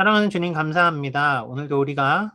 사랑하는 주님 감사합니다. 오늘도 우리가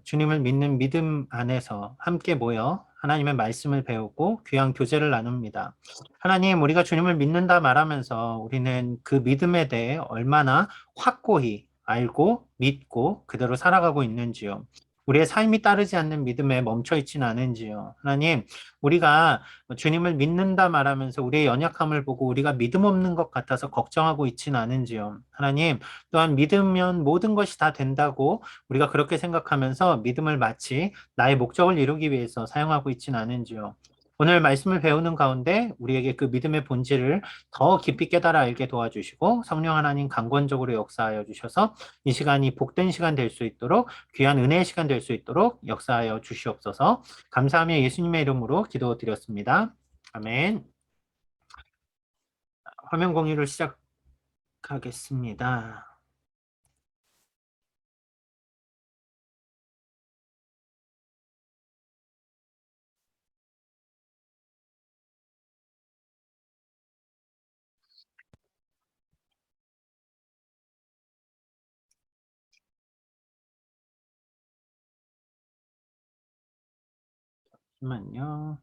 주님을 믿는 믿음 안에서 함께 모여 하나님의 말씀을 배우고 귀한 교제를 나눕니다. 하나님, 우리가 주님을 믿는다 말하면서 우리는 그 믿음에 대해 얼마나 확고히 알고 믿고 그대로 살아가고 있는지요. 우리의 삶이 따르지 않는 믿음에 멈춰 있지는 않은지요. 하나님, 우리가 주님을 믿는다 말하면서 우리의 연약함을 보고 우리가 믿음 없는 것 같아서 걱정하고 있지는 않은지요. 하나님, 또한 믿으면 모든 것이 다 된다고 우리가 그렇게 생각하면서 믿음을 마치 나의 목적을 이루기 위해서 사용하고 있지는 않은지요. 오늘 말씀을 배우는 가운데 우리에게 그 믿음의 본질을 더 깊이 깨달아 알게 도와주시고 성령 하나님 강권적으로 역사하여 주셔서 이 시간이 복된 시간 될 수 있도록 귀한 은혜의 시간 될 수 있도록 역사하여 주시옵소서. 감사하며 예수님의 이름으로 기도드렸습니다. 아멘. 화면 공유를 시작하겠습니다. 잠시만요.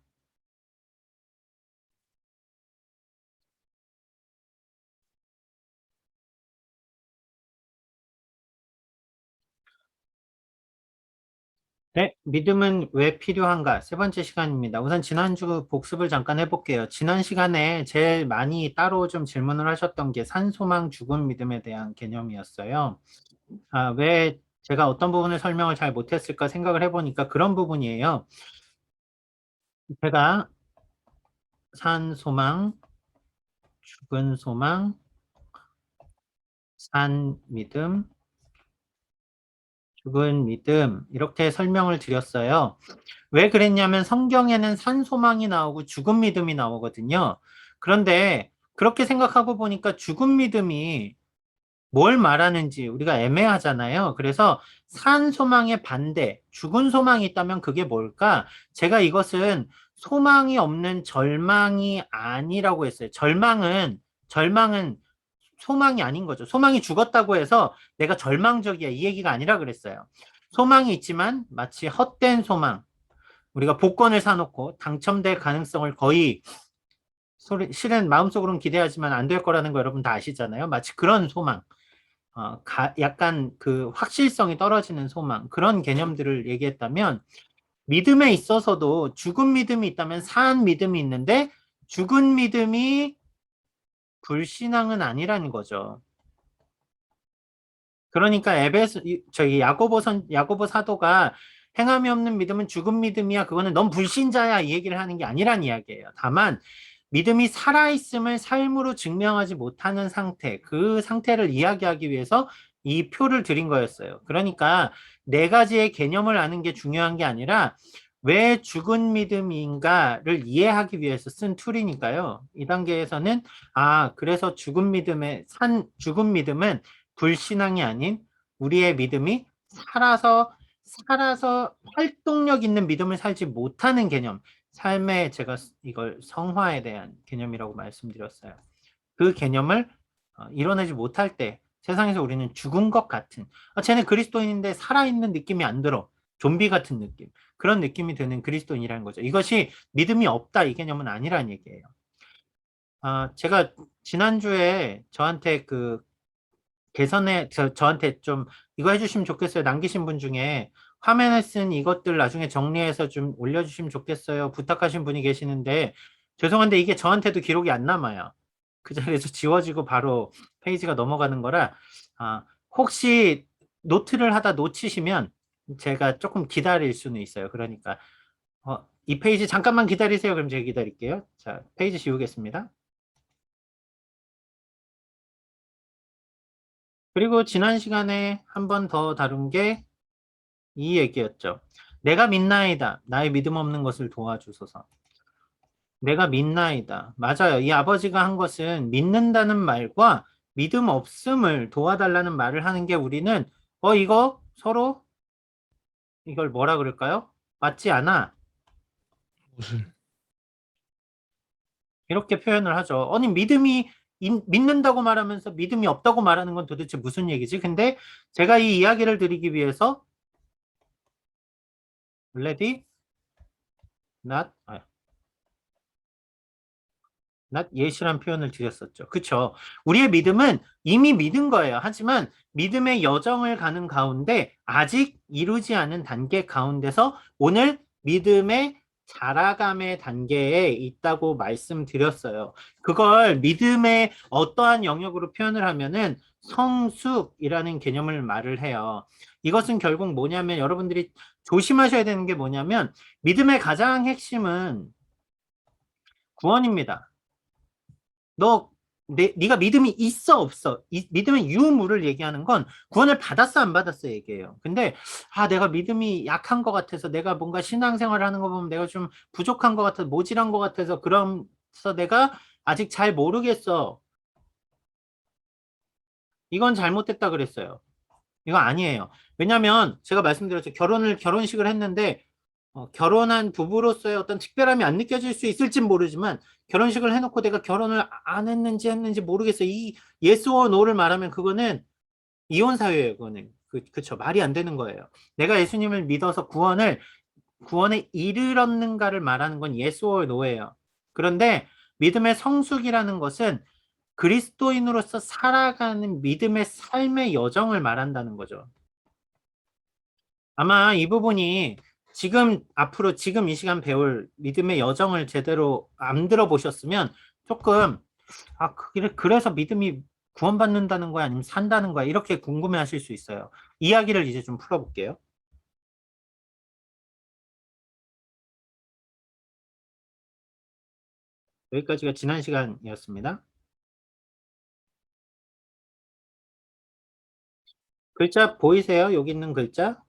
네, 믿음은 왜 필요한가? 세 번째 시간입니다. 우선 지난주 복습을 잠깐 해볼게요. 지난 시간에 제일 많이 따로 좀 질문을 하셨던 게 산소망 죽음 믿음에 대한 개념이었어요. 왜 제가 어떤 부분을 설명을 잘 못했을까 생각을 해보니까 그런 부분이에요. 제가 산 소망, 죽은 소망, 산 믿음, 죽은 믿음 이렇게 설명을 드렸어요. 왜 그랬냐면 성경에는 산소망이 나오고 죽은 믿음이 나오거든요. 그런데 그렇게 생각하고 보니까 죽은 믿음이 뭘 말하는지 우리가 애매하잖아요. 그래서 산소망의 반대, 죽은 소망이 있다면 그게 뭘까? 제가 이것은 소망이 없는 절망이 아니라고 했어요. 절망은 소망이 아닌 거죠. 소망이 죽었다고 해서 내가 절망적이야 이 얘기가 아니라 그랬어요. 소망이 있지만 마치 헛된 소망, 우리가 복권을 사놓고 당첨될 가능성을 거의 실은 마음속으로는 기대하지만 안 될 거라는 거 여러분 다 아시잖아요. 마치 그런 소망, 약간 그 확실성이 떨어지는 소망, 그런 개념들을 얘기했다면 믿음에 있어서도 죽은 믿음이 있다면 산 믿음이 있는데 죽은 믿음이 불신앙은 아니라는 거죠. 그러니까 저희 야고보 사도가 행함이 없는 믿음은 죽은 믿음이야. 그거는 넌 불신자야. 이 얘기를 하는 게 아니란 이야기예요. 다만 믿음이 살아있음을 삶으로 증명하지 못하는 상태, 그 상태를 이야기하기 위해서 이 표를 드린 거였어요. 그러니까 네 가지의 개념을 아는 게 중요한 게 아니라 왜 죽은 믿음인가를 이해하기 위해서 쓴 툴이니까요. 이 단계에서는 그래서 죽은 믿음은 불신앙이 아닌 우리의 믿음이 살아서 활동력 있는 믿음을 살지 못하는 개념. 삶에 제가 이걸 성화에 대한 개념이라고 말씀드렸어요. 그 개념을 이뤄내지 못할 때 세상에서 우리는 죽은 것 같은, 쟤는 그리스도인인데 살아있는 느낌이 안 들어. 좀비 같은 느낌. 그런 느낌이 드는 그리스도인이라는 거죠. 이것이 믿음이 없다 이 개념은 아니라는 얘기예요. 제가 지난주에 저한테 저한테 좀 이거 해주시면 좋겠어요. 남기신 분 중에 화면에 쓴 이것들 나중에 정리해서 좀 올려주시면 좋겠어요. 부탁하신 분이 계시는데 죄송한데 이게 저한테도 기록이 안 남아요. 그 자리에서 지워지고 바로 페이지가 넘어가는 거라 혹시 노트를 하다 놓치시면 제가 조금 기다릴 수는 있어요. 그러니까 이 페이지 잠깐만 기다리세요. 그럼 제가 기다릴게요. 자, 페이지 지우겠습니다. 그리고 지난 시간에 한 번 더 다룬 게 이 얘기였죠. 내가 믿나이다. 나의 믿음 없는 것을 도와주소서. 내가 믿나이다. 맞아요. 이 아버지가 한 것은 믿는다는 말과 믿음 없음을 도와달라는 말을 하는 게 우리는 이거 서로 이걸 뭐라 그럴까요? 맞지 않아. 무슨 이렇게 표현을 하죠. 아니 믿음이 믿는다고 말하면서 믿음이 없다고 말하는 건 도대체 무슨 얘기지? 근데 제가 이 이야기를 드리기 위해서 ready, not, not yet이란 표현을 드렸었죠. 그쵸? 우리의 믿음은 이미 믿은 거예요. 하지만 믿음의 여정을 가는 가운데 아직 이루지 않은 단계 가운데서 오늘 믿음의 자라감의 단계에 있다고 말씀드렸어요. 그걸 믿음의 어떠한 영역으로 표현을 하면은 성숙이라는 개념을 말을 해요. 이것은 결국 뭐냐면 여러분들이 조심하셔야 되는 게 뭐냐면 믿음의 가장 핵심은 구원입니다. 네가 믿음이 있어 없어? 믿음의 유무를 얘기하는 건 구원을 받았어 안 받았어 얘기해요. 근데 내가 믿음이 약한 것 같아서 내가 뭔가 신앙생활을 하는 거 보면 내가 좀 부족한 것 같아서 모질한 것 같아서 그러면서 내가 아직 잘 모르겠어. 이건 잘못됐다 그랬어요. 이거 아니에요. 왜냐면 제가 말씀드렸죠. 결혼식을 했는데 결혼한 부부로서의 어떤 특별함이 안 느껴질 수 있을진 모르지만 결혼식을 해놓고 내가 결혼을 안 했는지 모르겠어. 이 yes or no를 말하면 그거는 이혼 사유예요. 그거는 그쵸. 말이 안 되는 거예요. 내가 예수님을 믿어서 구원에 이르렀는가를 말하는 건 yes or no예요. 그런데 믿음의 성숙이라는 것은 그리스도인으로서 살아가는 믿음의 삶의 여정을 말한다는 거죠. 아마 이 부분이 앞으로 지금 이 시간 배울 믿음의 여정을 제대로 안 들어보셨으면 조금, 그래서 믿음이 구원받는다는 거야? 아니면 산다는 거야? 이렇게 궁금해 하실 수 있어요. 이야기를 이제 좀 풀어볼게요. 여기까지가 지난 시간이었습니다. 글자 보이세요? 여기 있는 글자?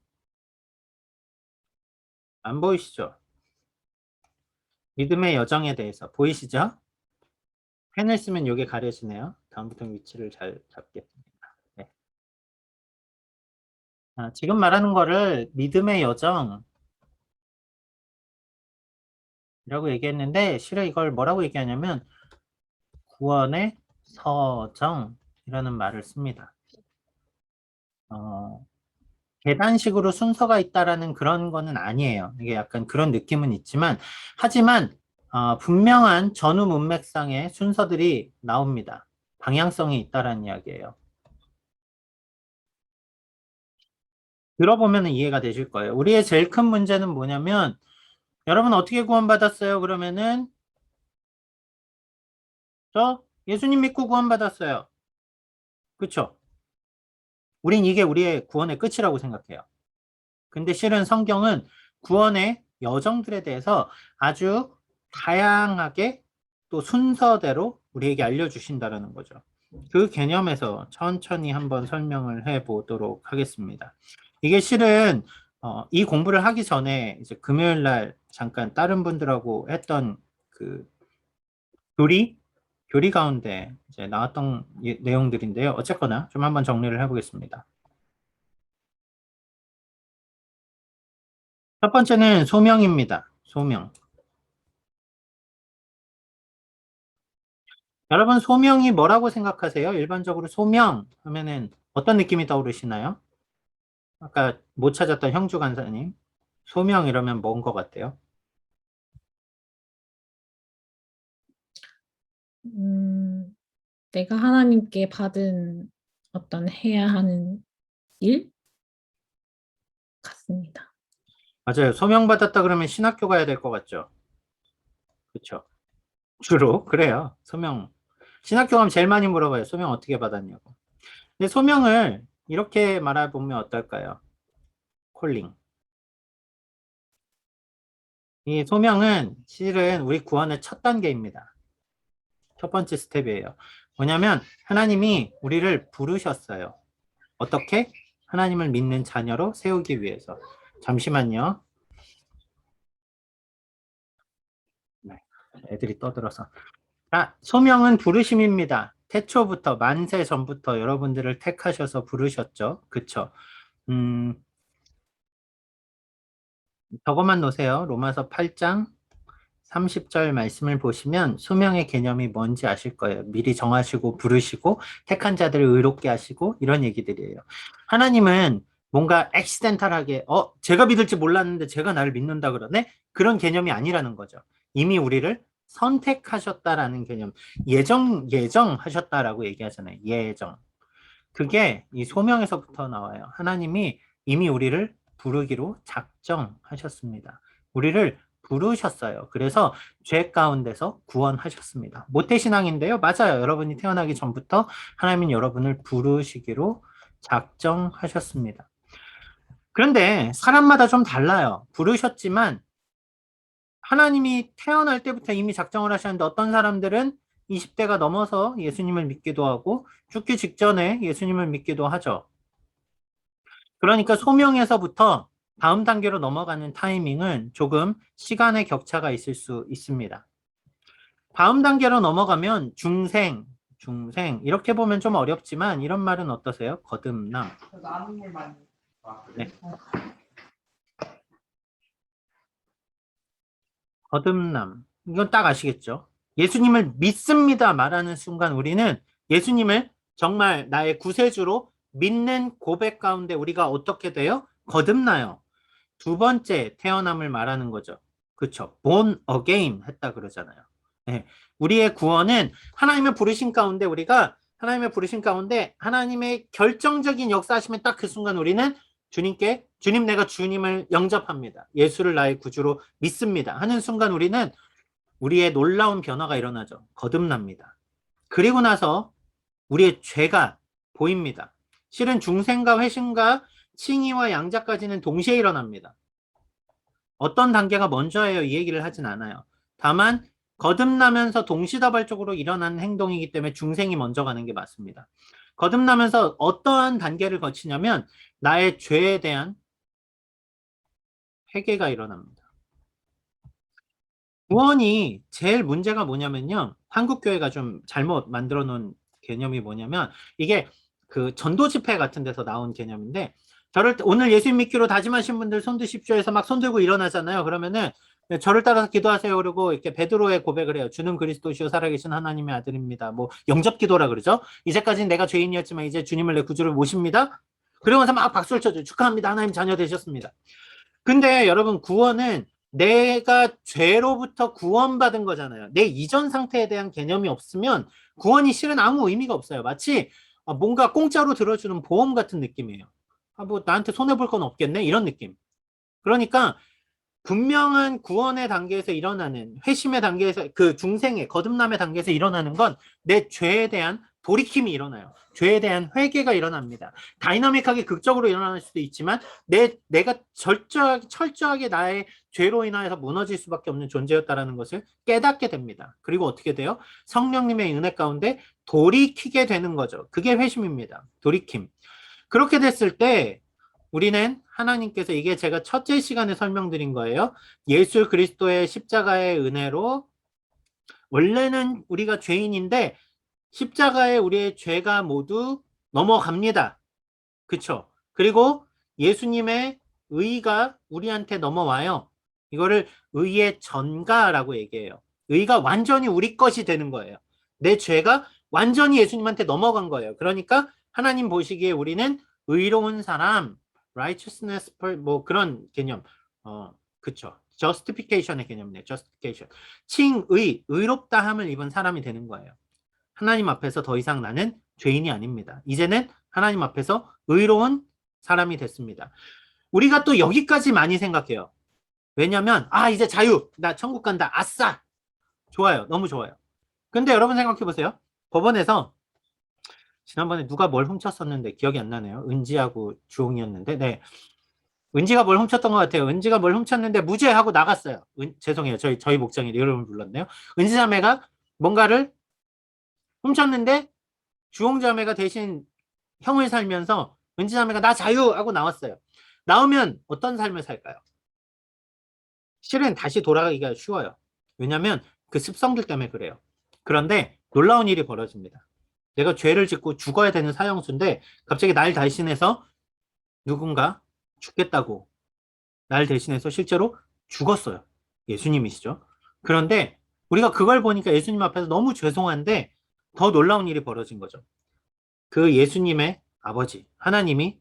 안 보이시죠? 믿음의 여정에 대해서 보이시죠? 펜을 쓰면 이게 가려지네요. 다음부터 위치를 잘 잡겠습니다. 네. 지금 말하는 거를 믿음의 여정이라고 얘기했는데 실은 이걸 뭐라고 얘기하냐면 구원의 서정이라는 말을 씁니다. 계단식으로 순서가 있다라는 그런 거는 아니에요. 이게 약간 그런 느낌은 있지만 하지만 분명한 전후 문맥상의 순서들이 나옵니다. 방향성이 있다라는 이야기예요. 들어보면 이해가 되실 거예요. 우리의 제일 큰 문제는 뭐냐면 여러분 어떻게 구원받았어요? 그러면은 저 예수님 믿고 구원받았어요. 그쵸? 우린 이게 우리의 구원의 끝이라고 생각해요. 근데 실은 성경은 구원의 여정들에 대해서 아주 다양하게 또 순서대로 우리에게 알려주신다는 거죠. 그 개념에서 천천히 한번 설명을 해 보도록 하겠습니다. 이게 실은 이 공부를 하기 전에 이제 금요일 날 잠깐 다른 분들하고 했던 그 교리 교리 가운데 이제 나왔던 내용들인데요. 어쨌거나 좀 한번 정리를 해보겠습니다. 첫 번째는 소명입니다. 소명. 여러분 소명이 뭐라고 생각하세요? 일반적으로 소명 하면은 어떤 느낌이 떠오르시나요? 아까 못 찾았던 형주 간사님. 소명 이러면 뭔 것 같아요? 음, 내가 하나님께 받은 어떤 해야 하는 일 같습니다. 맞아요. 소명 받았다 그러면 신학교 가야 될 것 같죠? 그렇죠. 주로 그래요. 소명. 신학교 가면 제일 많이 물어봐요. 소명 어떻게 받았냐고. 근데 소명을 이렇게 말해보면 어떨까요? 콜링. 이 소명은 실은 우리 구원의 첫 단계입니다. 첫 번째 스텝이에요. 뭐냐면 하나님이 우리를 부르셨어요. 어떻게? 하나님을 믿는 자녀로 세우기 위해서. 잠시만요. 네, 애들이 떠들어서. 소명은 부르심입니다. 태초부터 만세 전부터 여러분들을 택하셔서 부르셨죠. 그쵸? 음, 저것만 놓으세요. 로마서 8장 30절 말씀을 보시면 소명의 개념이 뭔지 아실 거예요. 미리 정하시고 부르시고 택한 자들을 의롭게 하시고 이런 얘기들이에요. 하나님은 뭔가 액시덴탈하게 제가 믿을지 몰랐는데 제가 나를 믿는다 그러네? 그런 개념이 아니라는 거죠. 이미 우리를 선택하셨다라는 개념. 예정하셨다라고 얘기하잖아요. 예정. 그게 이 소명에서부터 나와요. 하나님이 이미 우리를 부르기로 작정하셨습니다. 우리를 부르셨어요. 그래서 죄 가운데서 구원하셨습니다. 모태신앙인데요. 맞아요. 여러분이 태어나기 전부터 하나님은 여러분을 부르시기로 작정하셨습니다. 그런데 사람마다 좀 달라요. 부르셨지만 하나님이 태어날 때부터 이미 작정을 하셨는데 어떤 사람들은 20대가 넘어서 예수님을 믿기도 하고 죽기 직전에 예수님을 믿기도 하죠. 그러니까 소명에서부터 다음 단계로 넘어가는 타이밍은 조금 시간의 격차가 있을 수 있습니다. 다음 단계로 넘어가면 중생 이렇게 보면 좀 어렵지만 이런 말은 어떠세요? 거듭남. 네. 거듭남. 이건 딱 아시겠죠? 예수님을 믿습니다 말하는 순간 우리는 예수님을 정말 나의 구세주로 믿는 고백 가운데 우리가 어떻게 돼요? 거듭나요. 두 번째 태어남을 말하는 거죠. 그렇죠. born again 했다 그러잖아요. 네. 우리의 구원은 하나님의 부르심 가운데 우리가 하나님의 부르심 가운데 하나님의 결정적인 역사하시면 딱 그 순간 우리는 주님께 주님 내가 주님을 영접합니다. 예수를 나의 구주로 믿습니다. 하는 순간 우리는 우리의 놀라운 변화가 일어나죠. 거듭납니다. 그리고 나서 우리의 죄가 보입니다. 실은 중생과 회심과 칭의와 양자까지는 동시에 일어납니다. 어떤 단계가 먼저예요? 이 얘기를 하진 않아요. 다만 거듭나면서 동시다발적으로 일어나는 행동이기 때문에 중생이 먼저 가는 게 맞습니다. 거듭나면서 어떠한 단계를 거치냐면 나의 죄에 대한 회개가 일어납니다. 구원이 제일 문제가 뭐냐면요. 한국 교회가 좀 잘못 만들어 놓은 개념이 뭐냐면 이게 그 전도 집회 같은 데서 나온 개념인데 저를 오늘 예수 믿기로 다짐하신 분들 손 드십시오 해서 막 손 들고 일어나잖아요. 그러면은 저를 따라서 기도하세요. 그리고 이렇게 베드로의 고백을 해요. 주는 그리스도시요 살아계신 하나님의 아들입니다. 뭐 영접 기도라 그러죠. 이제까지는 내가 죄인이었지만 이제 주님을 내 구주를 모십니다. 그러면서 막 박수를 쳐줘요. 축하합니다. 하나님 자녀 되셨습니다. 근데 여러분 구원은 내가 죄로부터 구원받은 거잖아요. 내 이전 상태에 대한 개념이 없으면 구원이 실은 아무 의미가 없어요. 마치 뭔가 공짜로 들어주는 보험 같은 느낌이에요. 뭐 나한테 손해볼 건 없겠네 이런 느낌. 그러니까 분명한 구원의 단계에서 일어나는 회심의 단계에서 그 중생의 거듭남의 단계에서 일어나는 건 내 죄에 대한 돌이킴이 일어나요. 죄에 대한 회개가 일어납니다. 다이나믹하게 극적으로 일어날 수도 있지만 내가 철저하게 나의 죄로 인하여서 무너질 수밖에 없는 존재였다는 것을 깨닫게 됩니다. 그리고 어떻게 돼요? 성령님의 은혜 가운데 돌이키게 되는 거죠. 그게 회심입니다. 돌이킴. 그렇게 됐을 때 우리는 하나님께서 이게 제가 첫째 시간에 설명드린 거예요. 예수 그리스도의 십자가의 은혜로 원래는 우리가 죄인인데 십자가에 우리의 죄가 모두 넘어갑니다. 그쵸? 그리고 예수님의 의가 우리한테 넘어와요. 이거를 의의 전가라고 얘기해요. 의가 완전히 우리 것이 되는 거예요. 내 죄가 완전히 예수님한테 넘어간 거예요. 그러니까 하나님 보시기에 우리는 의로운 사람, righteousness, 뭐 그런 개념, 그쵸. justification의 개념이네요. justification. 의롭다함을 입은 사람이 되는 거예요. 하나님 앞에서 더 이상 나는 죄인이 아닙니다. 이제는 하나님 앞에서 의로운 사람이 됐습니다. 우리가 또 여기까지 많이 생각해요. 왜냐면 이제 자유, 나 천국 간다, 아싸, 좋아요, 너무 좋아요. 근데 여러분 생각해 보세요. 법원에서 지난번에 누가 뭘 훔쳤었는데 기억이 안 나네요. 은지하고 주홍이었는데, 네, 은지가 뭘 훔쳤던 것 같아요. 은지가 뭘 훔쳤는데 무죄하고 나갔어요. 죄송해요, 저희 목장이 여러분 불렀네요. 은지 자매가 뭔가를 훔쳤는데 주홍자매가 대신 형을 살면서 은지자매가 나 자유하고 나왔어요. 나오면 어떤 삶을 살까요? 실은 다시 돌아가기가 쉬워요. 왜냐하면 그 습성들 때문에 그래요. 그런데 놀라운 일이 벌어집니다. 내가 죄를 짓고 죽어야 되는 사형수인데 갑자기 날 대신해서 누군가 죽겠다고 날 대신해서 실제로 죽었어요. 예수님이시죠. 그런데 우리가 그걸 보니까 예수님 앞에서 너무 죄송한데 더 놀라운 일이 벌어진 거죠. 그 예수님의 아버지, 하나님이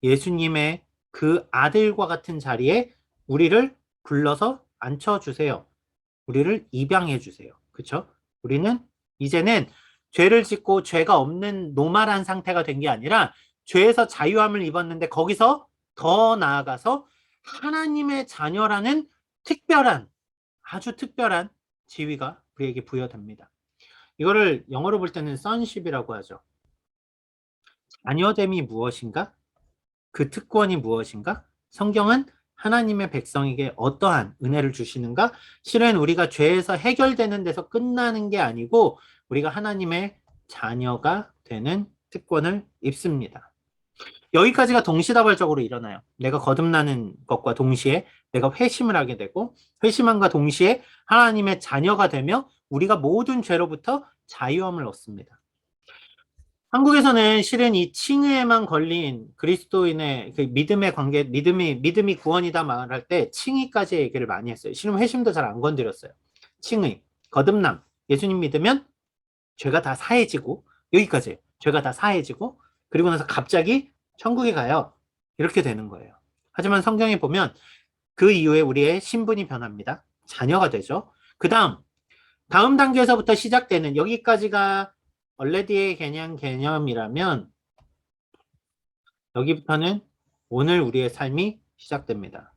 예수님의 그 아들과 같은 자리에 우리를 불러서 앉혀주세요. 우리를 입양해 주세요. 그렇죠? 우리는 이제는 죄를 짓고 죄가 없는 노말한 상태가 된 게 아니라 죄에서 자유함을 입었는데 거기서 더 나아가서 하나님의 자녀라는 특별한 아주 특별한 지위가 우리에게 부여됩니다. 이거를 영어로 볼 때는 sonship이라고 하죠. 자녀됨이 무엇인가? 그 특권이 무엇인가? 성경은 하나님의 백성에게 어떠한 은혜를 주시는가? 실은 우리가 죄에서 해결되는 데서 끝나는 게 아니고 우리가 하나님의 자녀가 되는 특권을 입습니다. 여기까지가 동시다발적으로 일어나요. 내가 거듭나는 것과 동시에 내가 회심을 하게 되고 회심함과 동시에 하나님의 자녀가 되며 우리가 모든 죄로부터 자유함을 얻습니다. 한국에서는 실은 이 칭의에만 걸린 그리스도인의 그 믿음의 관계, 믿음이 구원이다 말할 때 칭의까지 얘기를 많이 했어요. 실은 회심도 잘 안 건드렸어요. 칭의, 거듭남, 예수님 믿으면 죄가 다 사해지고, 여기까지 죄가 다 사해지고, 그리고 나서 갑자기 천국에 가요. 이렇게 되는 거예요. 하지만 성경에 보면 그 이후에 우리의 신분이 변합니다. 자녀가 되죠. 그 다음 단계에서부터 시작되는 여기까지가 얼레디의 개념이라면 여기부터는 오늘 우리의 삶이 시작됩니다.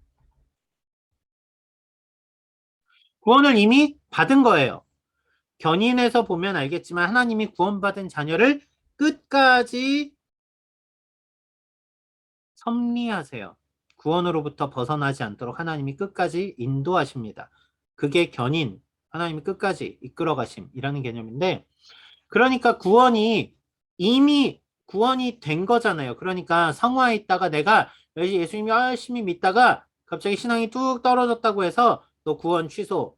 구원을 이미 받은 거예요. 견인에서 보면 알겠지만 하나님이 구원받은 자녀를 끝까지 섭리하세요. 구원으로부터 벗어나지 않도록 하나님이 끝까지 인도하십니다. 그게 견인, 하나님이 끝까지 이끌어 가심이라는 개념인데 그러니까 이미 구원이 된 거잖아요. 그러니까 성화에 있다가 내가 예수님 열심히 믿다가 갑자기 신앙이 뚝 떨어졌다고 해서 너 구원 취소.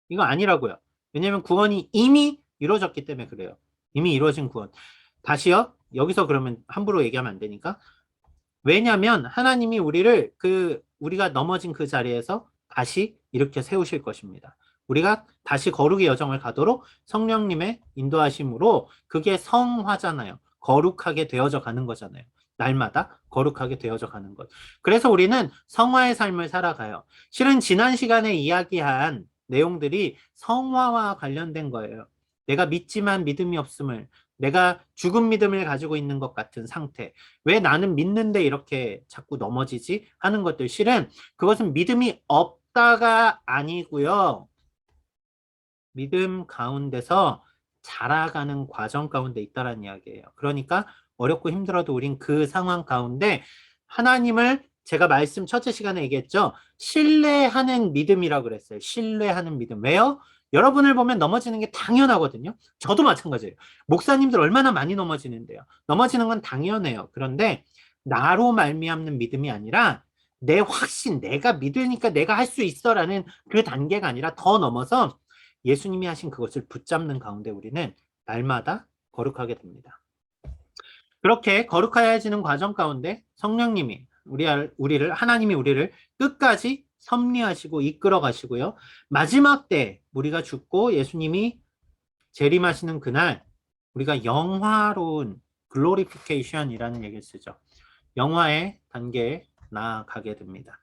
이거 아니라고요. 왜냐면 구원이 이미 이루어졌기 때문에 그래요. 이미 이루어진 구원. 다시요. 여기서 그러면 함부로 얘기하면 안 되니까. 왜냐면 하나님이 우리가 넘어진 그 자리에서 다시 일으켜 세우실 것입니다. 우리가 다시 거룩의 여정을 가도록 성령님의 인도하심으로 그게 성화잖아요. 거룩하게 되어져 가는 거잖아요. 날마다 거룩하게 되어져 가는 것. 그래서 우리는 성화의 삶을 살아가요. 실은 지난 시간에 이야기한 내용들이 성화와 관련된 거예요. 내가 믿지만 믿음이 없음을, 내가 죽은 믿음을 가지고 있는 것 같은 상태. 왜 나는 믿는데 이렇게 자꾸 넘어지지? 하는 것들. 실은 그것은 믿음이 없다가 아니고요. 믿음 가운데서 자라가는 과정 가운데 있다라는 이야기예요. 그러니까 어렵고 힘들어도 우린 그 상황 가운데 하나님을 제가 첫째 시간에 얘기했죠. 신뢰하는 믿음이라고 그랬어요. 신뢰하는 믿음. 왜요? 여러분을 보면 넘어지는 게 당연하거든요. 저도 마찬가지예요. 목사님들 얼마나 많이 넘어지는데요. 넘어지는 건 당연해요. 그런데 나로 말미암는 믿음이 아니라 내 확신, 내가 믿으니까 내가 할 수 있어라는 그 단계가 아니라 더 넘어서 예수님이 하신 그것을 붙잡는 가운데 우리는 날마다 거룩하게 됩니다. 그렇게 거룩해지는 과정 가운데 성령님이 하나님이 우리를 끝까지 섭리하시고 이끌어 가시고요. 마지막 때 우리가 죽고 예수님이 재림하시는 그날 우리가 영화로운 글로리피케이션이라는 얘기를 쓰죠. 영화의 단계에 나아가게 됩니다.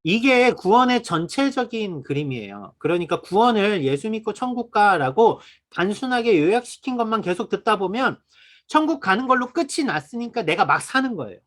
이게 구원의 전체적인 그림이에요. 그러니까 구원을 예수 믿고 천국 가라고 단순하게 요약시킨 것만 계속 듣다 보면 천국 가는 걸로 끝이 났으니까 내가 막 사는 거예요.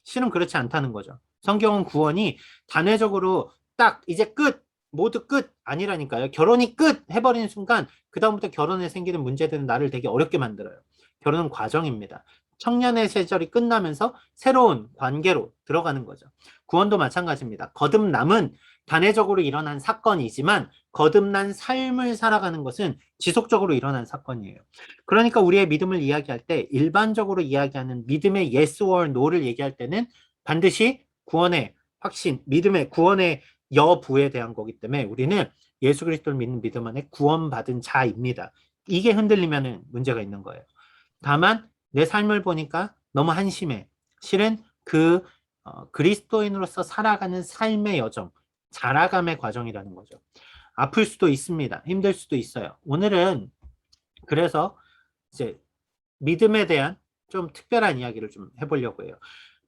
실은 그렇지 않다는 거죠. 성경은 구원이 단회적으로 딱 이제 끝, 모두 끝 아니라니까요. 결혼이 끝 해버리는 순간 그다음부터 결혼에 생기는 문제들은 나를 되게 어렵게 만들어요. 결혼은 과정입니다. 청년의 시절이 끝나면서 새로운 관계로 들어가는 거죠. 구원도 마찬가지입니다. 거듭남은 단회적으로 일어난 사건이지만 거듭난 삶을 살아가는 것은 지속적으로 일어난 사건이에요. 그러니까 우리의 믿음을 이야기할 때 일반적으로 이야기하는 믿음의 yes or no를 얘기할 때는 반드시 구원의 확신, 믿음의 구원의 여부에 대한 거기 때문에 우리는 예수 그리스도를 믿는 믿음 안에 구원받은 자입니다. 이게 흔들리면 문제가 있는 거예요. 다만 내 삶을 보니까 너무 한심해. 실은 그리스도인으로서 살아가는 삶의 여정, 자라감의 과정이라는 거죠. 아플 수도 있습니다. 힘들 수도 있어요. 오늘은 그래서 이제 믿음에 대한 좀 특별한 이야기를 좀 해보려고 해요.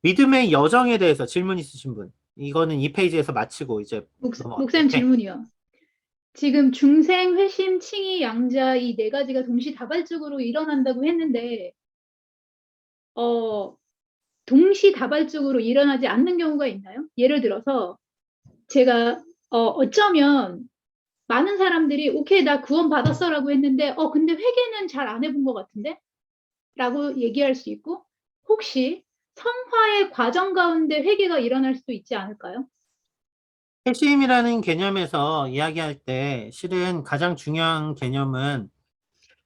믿음의 여정에 대해서 질문 있으신 분? 이거는 이 페이지에서 마치고 이제 넘어갈게요. 목사님 네. 질문이요. 지금 중생, 회심, 칭의, 양자 이 네 가지가 동시다발적으로 일어난다고 했는데 동시다발적으로 일어나지 않는 경우가 있나요? 예를 들어서 제가 어쩌면 많은 사람들이 오케이 나 구원 받았어라고 했는데 근데 회개는 잘 안 해본 것 같은데? 라고 얘기할 수 있고 혹시 성화의 과정 가운데 회개가 일어날 수도 있지 않을까요? 회심이라는 개념에서 이야기할 때 실은 가장 중요한 개념은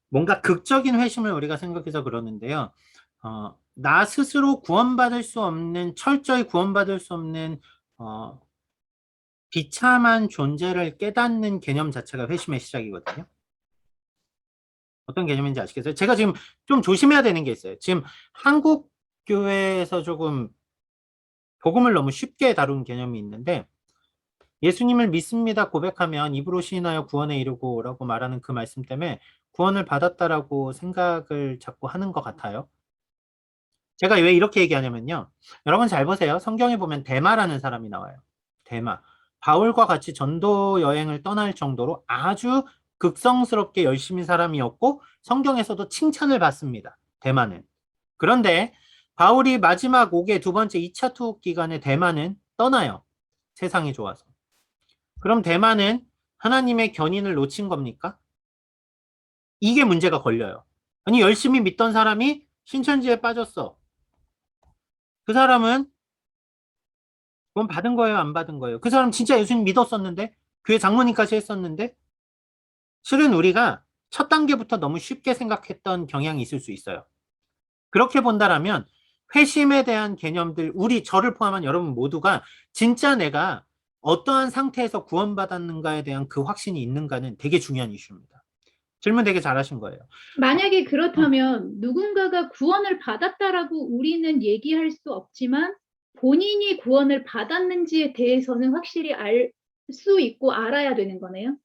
뭔가 극적인 회심을 우리가 생각해서 그러는데요. 나 스스로 구원받을 수 없는, 철저히 구원받을 수 없는 비참한 존재를 깨닫는 개념 자체가 회심의 시작이거든요. 어떤 개념인지 아시겠어요? 제가 지금 좀 조심해야 되는 게 있어요. 지금 한국 교회에서 조금 복음을 너무 쉽게 다룬 개념이 있는데, 예수님을 믿습니다 고백하면 입으로 시인하여 구원에 이르고 라고 말하는 그 말씀 때문에 구원을 받았다라고 생각을 자꾸 하는 것 같아요. 제가 왜 이렇게 얘기하냐면요. 여러분 잘 보세요. 성경에 보면 데마라는 사람이 나와요. 데마. 바울과 같이 전도 여행을 떠날 정도로 아주 극성스럽게 열심히 사람이었고 성경에서도 칭찬을 받습니다. 데마는. 그런데 바울이 마지막 옥의 두 번째 2차 투옥 기간에 데마는 떠나요. 세상이 좋아서. 그럼 데마는 하나님의 견인을 놓친 겁니까? 이게 문제가 걸려요. 아니 열심히 믿던 사람이 신천지에 빠졌어. 그 사람은 그건 받은 거예요, 안 받은 거예요? 그 사람 진짜 예수님 믿었었는데, 교회 장로님까지 했었는데, 실은 우리가 첫 단계부터 너무 쉽게 생각했던 경향이 있을 수 있어요. 그렇게 본다라면 회심에 대한 개념들, 저를 포함한 여러분 모두가 진짜 내가 어떠한 상태에서 구원받았는가에 대한 그 확신이 있는가는 되게 중요한 이슈입니다. 질문 되게 잘하신 거예요. 만약에 그렇다면 누군가가 구원을 받았다라고 우리는 얘기할 수 없지만 본인이 구원을 받았는지에 대해서는 확실히 알 수 있고 알아야 되는 거네요.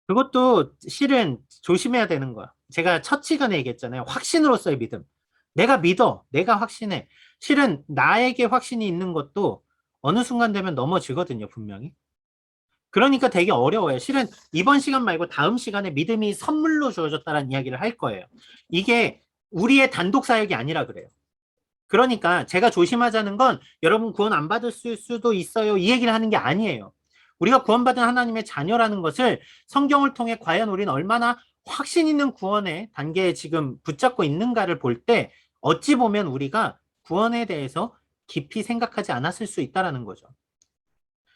그것도 실은 조심해야 되는 거야. 제가 첫 시간에 얘기했잖아요. 확신으로서의 믿음. 내가 믿어. 내가 확신해. 실은 나에게 확신이 있는 것도 어느 순간 되면 넘어지거든요, 분명히. 그러니까 되게 어려워요. 실은 이번 시간 말고 다음 시간에 믿음이 선물로 주어졌다는 이야기를 할 거예요. 이게 우리의 단독 사역이 아니라 그래요. 그러니까 제가 조심하자는 건 여러분 구원 안 받을 수도 있어요. 이 얘기를 하는 게 아니에요. 우리가 구원받은 하나님의 자녀라는 것을 성경을 통해 과연 우리는 얼마나 확신 있는 구원의 단계에 지금 붙잡고 있는가를 볼 때 어찌 보면 우리가 구원에 대해서 깊이 생각하지 않았을 수 있다라는 거죠.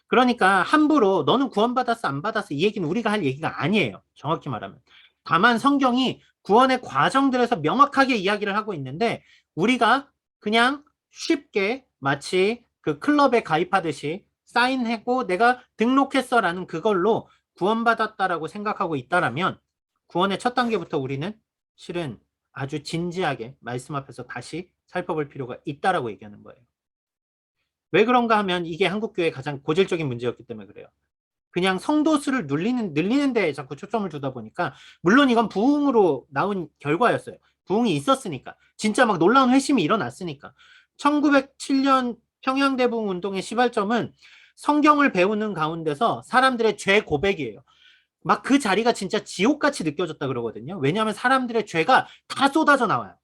그러니까 함부로 너는 구원받았어 안 받았어 이 얘기는 우리가 할 얘기가 아니에요. 정확히 말하면. 다만 성경이 구원의 과정들에서 명확하게 이야기를 하고 있는데 우리가 그냥 쉽게 마치 그 클럽에 가입하듯이 사인했고 내가 등록했어라는 그걸로 구원받았다라고 생각하고 있다라면 구원의 첫 단계부터 우리는 실은 아주 진지하게 말씀 앞에서 다시 살펴볼 필요가 있다라고 얘기하는 거예요. 왜 그런가 하면 이게 한국교회의 가장 고질적인 문제였기 때문에 그래요. 그냥 성도 수를 늘리는 데에 자꾸 초점을 두다 보니까 물론 이건 부흥으로 나온 결과였어요. 부흥이 있었으니까. 진짜 막 놀라운 회심이 일어났으니까. 1907년 평양대부흥 운동의 시발점은 성경을 배우는 가운데서 사람들의 죄 고백이에요. 막 그 자리가 진짜 지옥같이 느껴졌다 그러거든요. 왜냐하면 사람들의 죄가 다 쏟아져 나와요.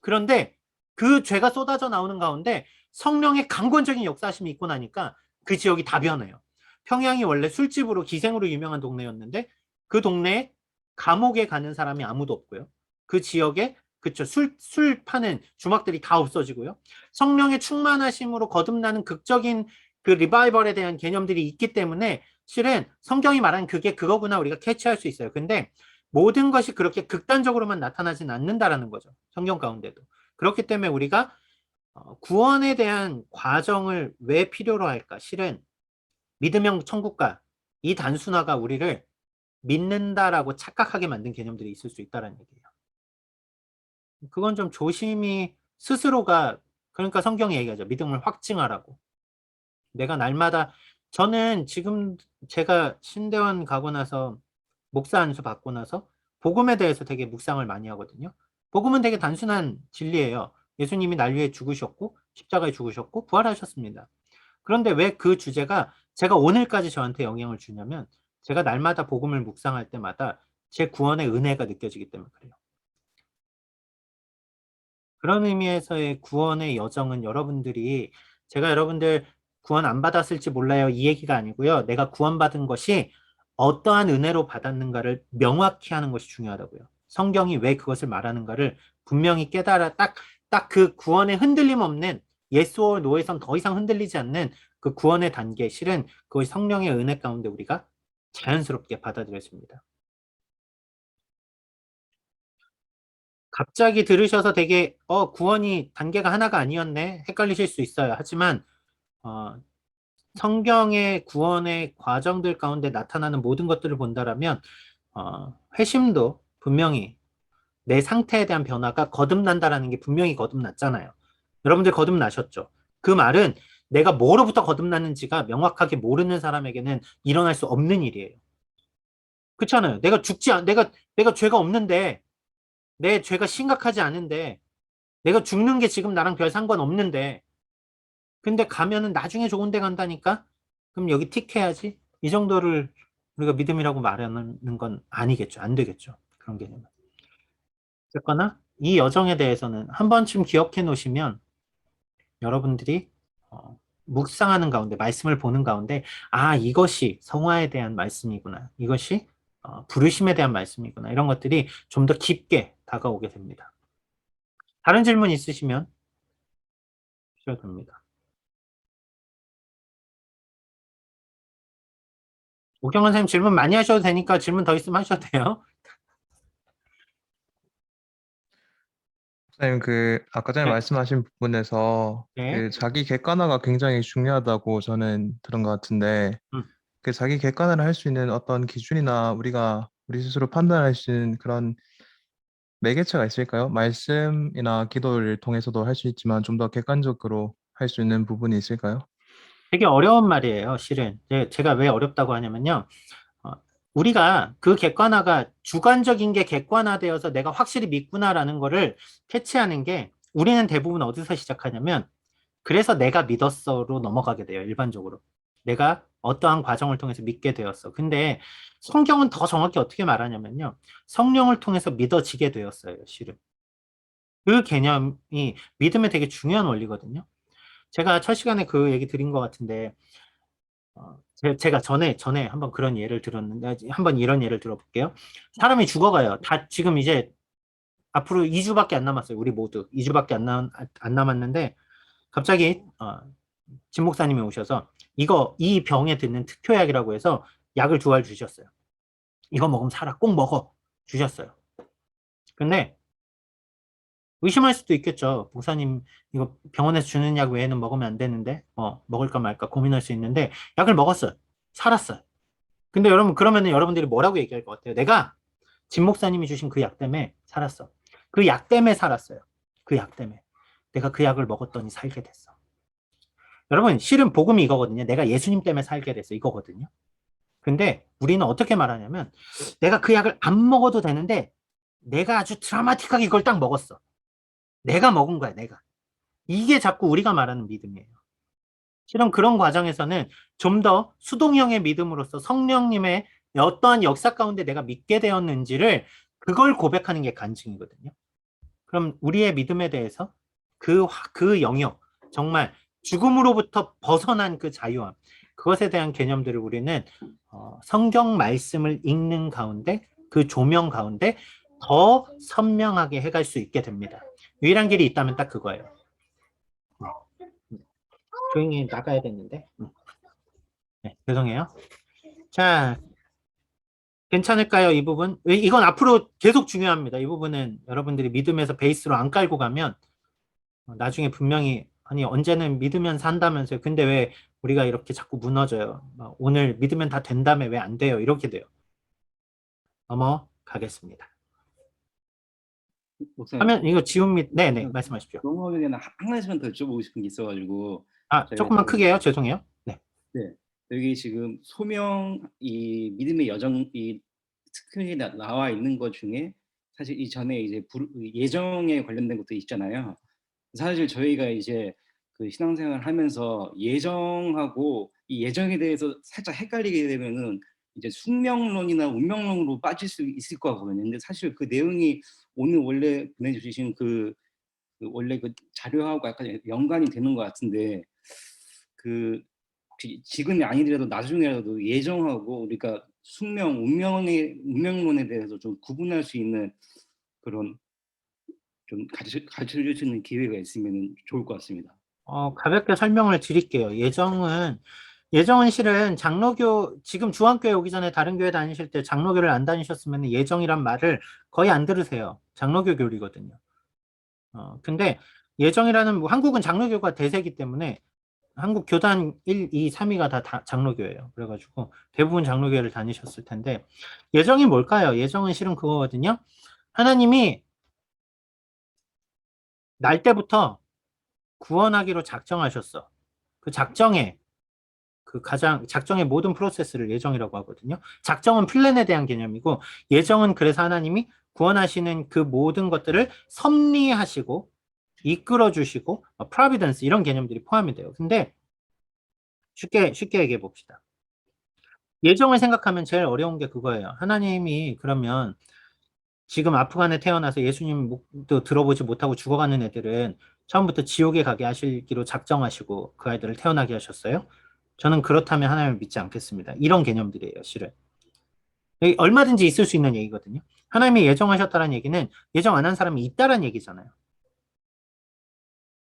그런데 그 죄가 쏟아져 나오는 가운데 성령의 강권적인 역사심이 있고 나니까 그 지역이 다 변해요. 평양이 원래 술집으로 기생으로 유명한 동네였는데 그 동네에 감옥에 가는 사람이 아무도 없고요. 그 지역에 그쵸 술 파는 주막들이 다 없어지고요. 성령의 충만하심으로 거듭나는 극적인 그 리바이벌에 대한 개념들이 있기 때문에 실은 성경이 말하는 그게 그거구나 우리가 캐치할 수 있어요. 근데 모든 것이 그렇게 극단적으로만 나타나진 않는다라는 거죠. 성경 가운데도. 그렇기 때문에 우리가 구원에 대한 과정을 왜 필요로 할까? 실은 믿음형 천국가 이 단순화가 우리를 믿는다라고 착각하게 만든 개념들이 있을 수 있다는 얘기예요. 그건 좀 조심히 스스로가 그러니까 성경이 얘기하죠. 믿음을 확증하라고. 내가 날마다 저는 지금 제가 신대원 가고 나서 목사 안수 받고 나서 복음에 대해서 되게 묵상을 많이 하거든요. 복음은 되게 단순한 진리예요. 예수님이 날 위해 죽으셨고 십자가에 죽으셨고 부활하셨습니다. 그런데 왜 그 주제가 제가 오늘까지 저한테 영향을 주냐면 제가 날마다 복음을 묵상할 때마다 제 구원의 은혜가 느껴지기 때문에 그래요. 그런 의미에서의 구원의 여정은 여러분들이 제가 여러분들 구원 안 받았을지 몰라요 이 얘기가 아니고요. 내가 구원받은 것이 어떠한 은혜로 받았는가를 명확히 하는 것이 중요하다고요. 성경이 왜 그것을 말하는가를 분명히 깨달아 딱 그 구원에 흔들림 없는 yes or no에선 더 이상 흔들리지 않는 그 구원의 단계 실은 그것이 성령의 은혜 가운데 우리가 자연스럽게 받아들여집니다. 갑자기 들으셔서 되게 구원이 단계가 하나가 아니었네 헷갈리실 수 있어요. 하지만 어, 성경의 구원의 과정들 가운데 나타나는 모든 것들을 본다라면 회심도 분명히 내 상태에 대한 변화가 거듭난다라는 게 분명히 거듭났잖아요. 여러분들 거듭나셨죠? 그 말은 내가 뭐로부터 거듭났는지가 명확하게 모르는 사람에게는 일어날 수 없는 일이에요. 그렇잖아요. 내가 죄가 없는데 내 죄가 심각하지 않은데 내가 죽는 게 지금 나랑 별 상관없는데 근데 가면은 나중에 좋은 데 간다니까? 그럼 여기 틱 해야지? 이 정도를 우리가 믿음이라고 말하는 건 아니겠죠. 안 되겠죠. 그런 개념은. 어쨌거나 이 여정에 대해서는 한 번쯤 기억해 놓으시면 여러분들이 묵상하는 가운데 말씀을 보는 가운데 이것이 성화에 대한 말씀이구나. 이것이 부르심에 대한 말씀이구나. 이런 것들이 좀 더 깊게 다가오게 됩니다. 다른 질문 있으시면 주셔도 됩니다. 오경원 선생님 질문 많이 하셔도 되니까 질문 더 있으면 하셔도 돼요. 선생님, 아까 전에 네. 말씀하신 부분에서 네. 자기 객관화가 굉장히 중요하다고 저는 들은 것 같은데, 음. 그 자기 객관화를 할 수 있는 어떤 기준이나 우리 스스로 판단할 수 있는 그런 매개체가 있을까요? 말씀이나 기도를 통해서도 할 수 있지만 좀 더 객관적으로 할 수 있는 부분이 있을까요? 되게 어려운 말이에요, 실은. 제가 왜 어렵다고 하냐면요. 어, 우리가 그 객관화가 주관적인 게 객관화되어서 내가 확실히 믿구나라는 거를 캐치하는 게 우리는 대부분 어디서 시작하냐면 그래서 내가 믿었어로 넘어가게 돼요, 일반적으로. 내가 어떠한 과정을 통해서 믿게 되었어. 근데 성경은 더 정확히 어떻게 말하냐면요. 성령을 통해서 믿어지게 되었어요, 실은. 그 개념이 믿음의 되게 중요한 원리거든요. 제가 첫 시간에 그 얘기 드린 것 같은데 제가 전에 한번 그런 예를 들었는데 한번 이런 예를 들어볼게요. 사람이 죽어가요. 다 지금 이제 앞으로 2주밖에 안 남았어요. 우리 모두 2주밖에 안 남았는데 갑자기 진 목사님이 오셔서 이 병에 드는 특효약이라고 해서 약을 2알 주셨어요. 이거 먹으면 살아. 꼭 먹어. 주셨어요. 근데 의심할 수도 있겠죠. 목사님 이거 병원에서 주는 약 외에는 먹으면 안 되는데 먹을까 말까 고민할 수 있는데 약을 먹었어요. 살았어요. 근데 여러분 그러면은 여러분들이 뭐라고 얘기할 것 같아요? 내가 진 목사님이 주신 그 약 때문에 살았어. 그 약 때문에 살았어요. 그 약 때문에. 내가 그 약을 먹었더니 살게 됐어. 여러분 실은 복음이 이거거든요. 내가 예수님 때문에 살게 됐어. 이거거든요. 근데 우리는 어떻게 말하냐면 내가 그 약을 안 먹어도 되는데 내가 아주 드라마틱하게 이걸 딱 먹었어. 내가 먹은 거야. 내가. 이게 자꾸 우리가 말하는 믿음이에요. 실은 그런 과정에서는 좀 더 수동형의 믿음으로서 성령님의 어떠한 역사 가운데 내가 믿게 되었는지를 그걸 고백하는 게 간증이거든요. 그럼 우리의 믿음에 대해서 그 영역, 정말 죽음으로부터 벗어난 그 자유함, 그것에 대한 개념들을 우리는 성경 말씀을 읽는 가운데 그 조명 가운데 더 선명하게 해갈 수 있게 됩니다. 유일한 길이 있다면 딱 그거예요. 조용히 나가야 되는데. 네, 죄송해요. 자, 괜찮을까요? 이 부분? 이건 앞으로 계속 중요합니다. 이 부분은 여러분들이 믿음에서 베이스로 안 깔고 가면 나중에 분명히 아니 언제는 믿으면 산다면서요. 근데 왜 우리가 이렇게 자꾸 무너져요? 오늘 믿으면 다 된다며 왜 안 돼요? 이렇게 돼요. 넘어가겠습니다. 목사님, 하면 이거 네네 말씀하십시오. 농업에 대한 한 가지만 더 여쭤보고 싶은 게 있어가지고 조금만 크게 해요. 죄송해요. 네. 네. 여기 지금 소명 이 믿음의 여정 이 스크린에 나와 있는 것 중에 사실 이전에 이제 예정에 관련된 것도 있잖아요. 사실 저희가 이제 그 신앙생활을 하면서 예정하고 이 예정에 대해서 살짝 헷갈리게 되면은 이제 숙명론이나 운명론으로 빠질 수 있을 것 같거든요. 근데 사실 그 내용이 오늘 원래 보내주신 그 원래 그 자료하고 약간 연관이 되는 것 같은데 그 혹시 지금이 아니더라도 나중에라도 예정하고 우리가 숙명, 운명론에 대해서 좀 구분할 수 있는 그런 좀 가르쳐 줄 수 있는 기회가 있으면 좋을 것 같습니다. 가볍게 설명을 드릴게요. 예정은 실은 장로교, 지금 중앙교회 오기 전에 다른 교회 다니실 때 장로교를 안 다니셨으면 예정이란 말을 거의 안 들으세요. 장로교 교리거든요. 근데 예정이라는, 한국은 장로교가 대세기 때문에 한국 교단 1, 2, 3위가 다 장로교예요. 그래가지고 대부분 장로교회를 다니셨을 텐데, 예정이 뭘까요? 예정은 실은 그거거든요. 하나님이 날 때부터 구원하기로 작정하셨어. 그 작정의 모든 프로세스를 예정이라고 하거든요. 작정은 플랜에 대한 개념이고, 예정은 그래서 하나님이 구원하시는 그 모든 것들을 섭리하시고 이끌어 주시고 프로비던스 이런 개념들이 포함이 돼요. 근데 쉽게 얘기해 봅시다. 예정을 생각하면 제일 어려운 게 그거예요. 하나님이 그러면 지금 아프간에 태어나서 예수님도 들어보지 못하고 죽어가는 애들은 처음부터 지옥에 가게 하시기로 작정하시고 그 아이들을 태어나게 하셨어요? 저는 그렇다면 하나님을 믿지 않겠습니다. 이런 개념들이에요, 실은. 얼마든지 있을 수 있는 얘기거든요. 하나님이 예정하셨다는 얘기는 예정 안 한 사람이 있다는 얘기잖아요.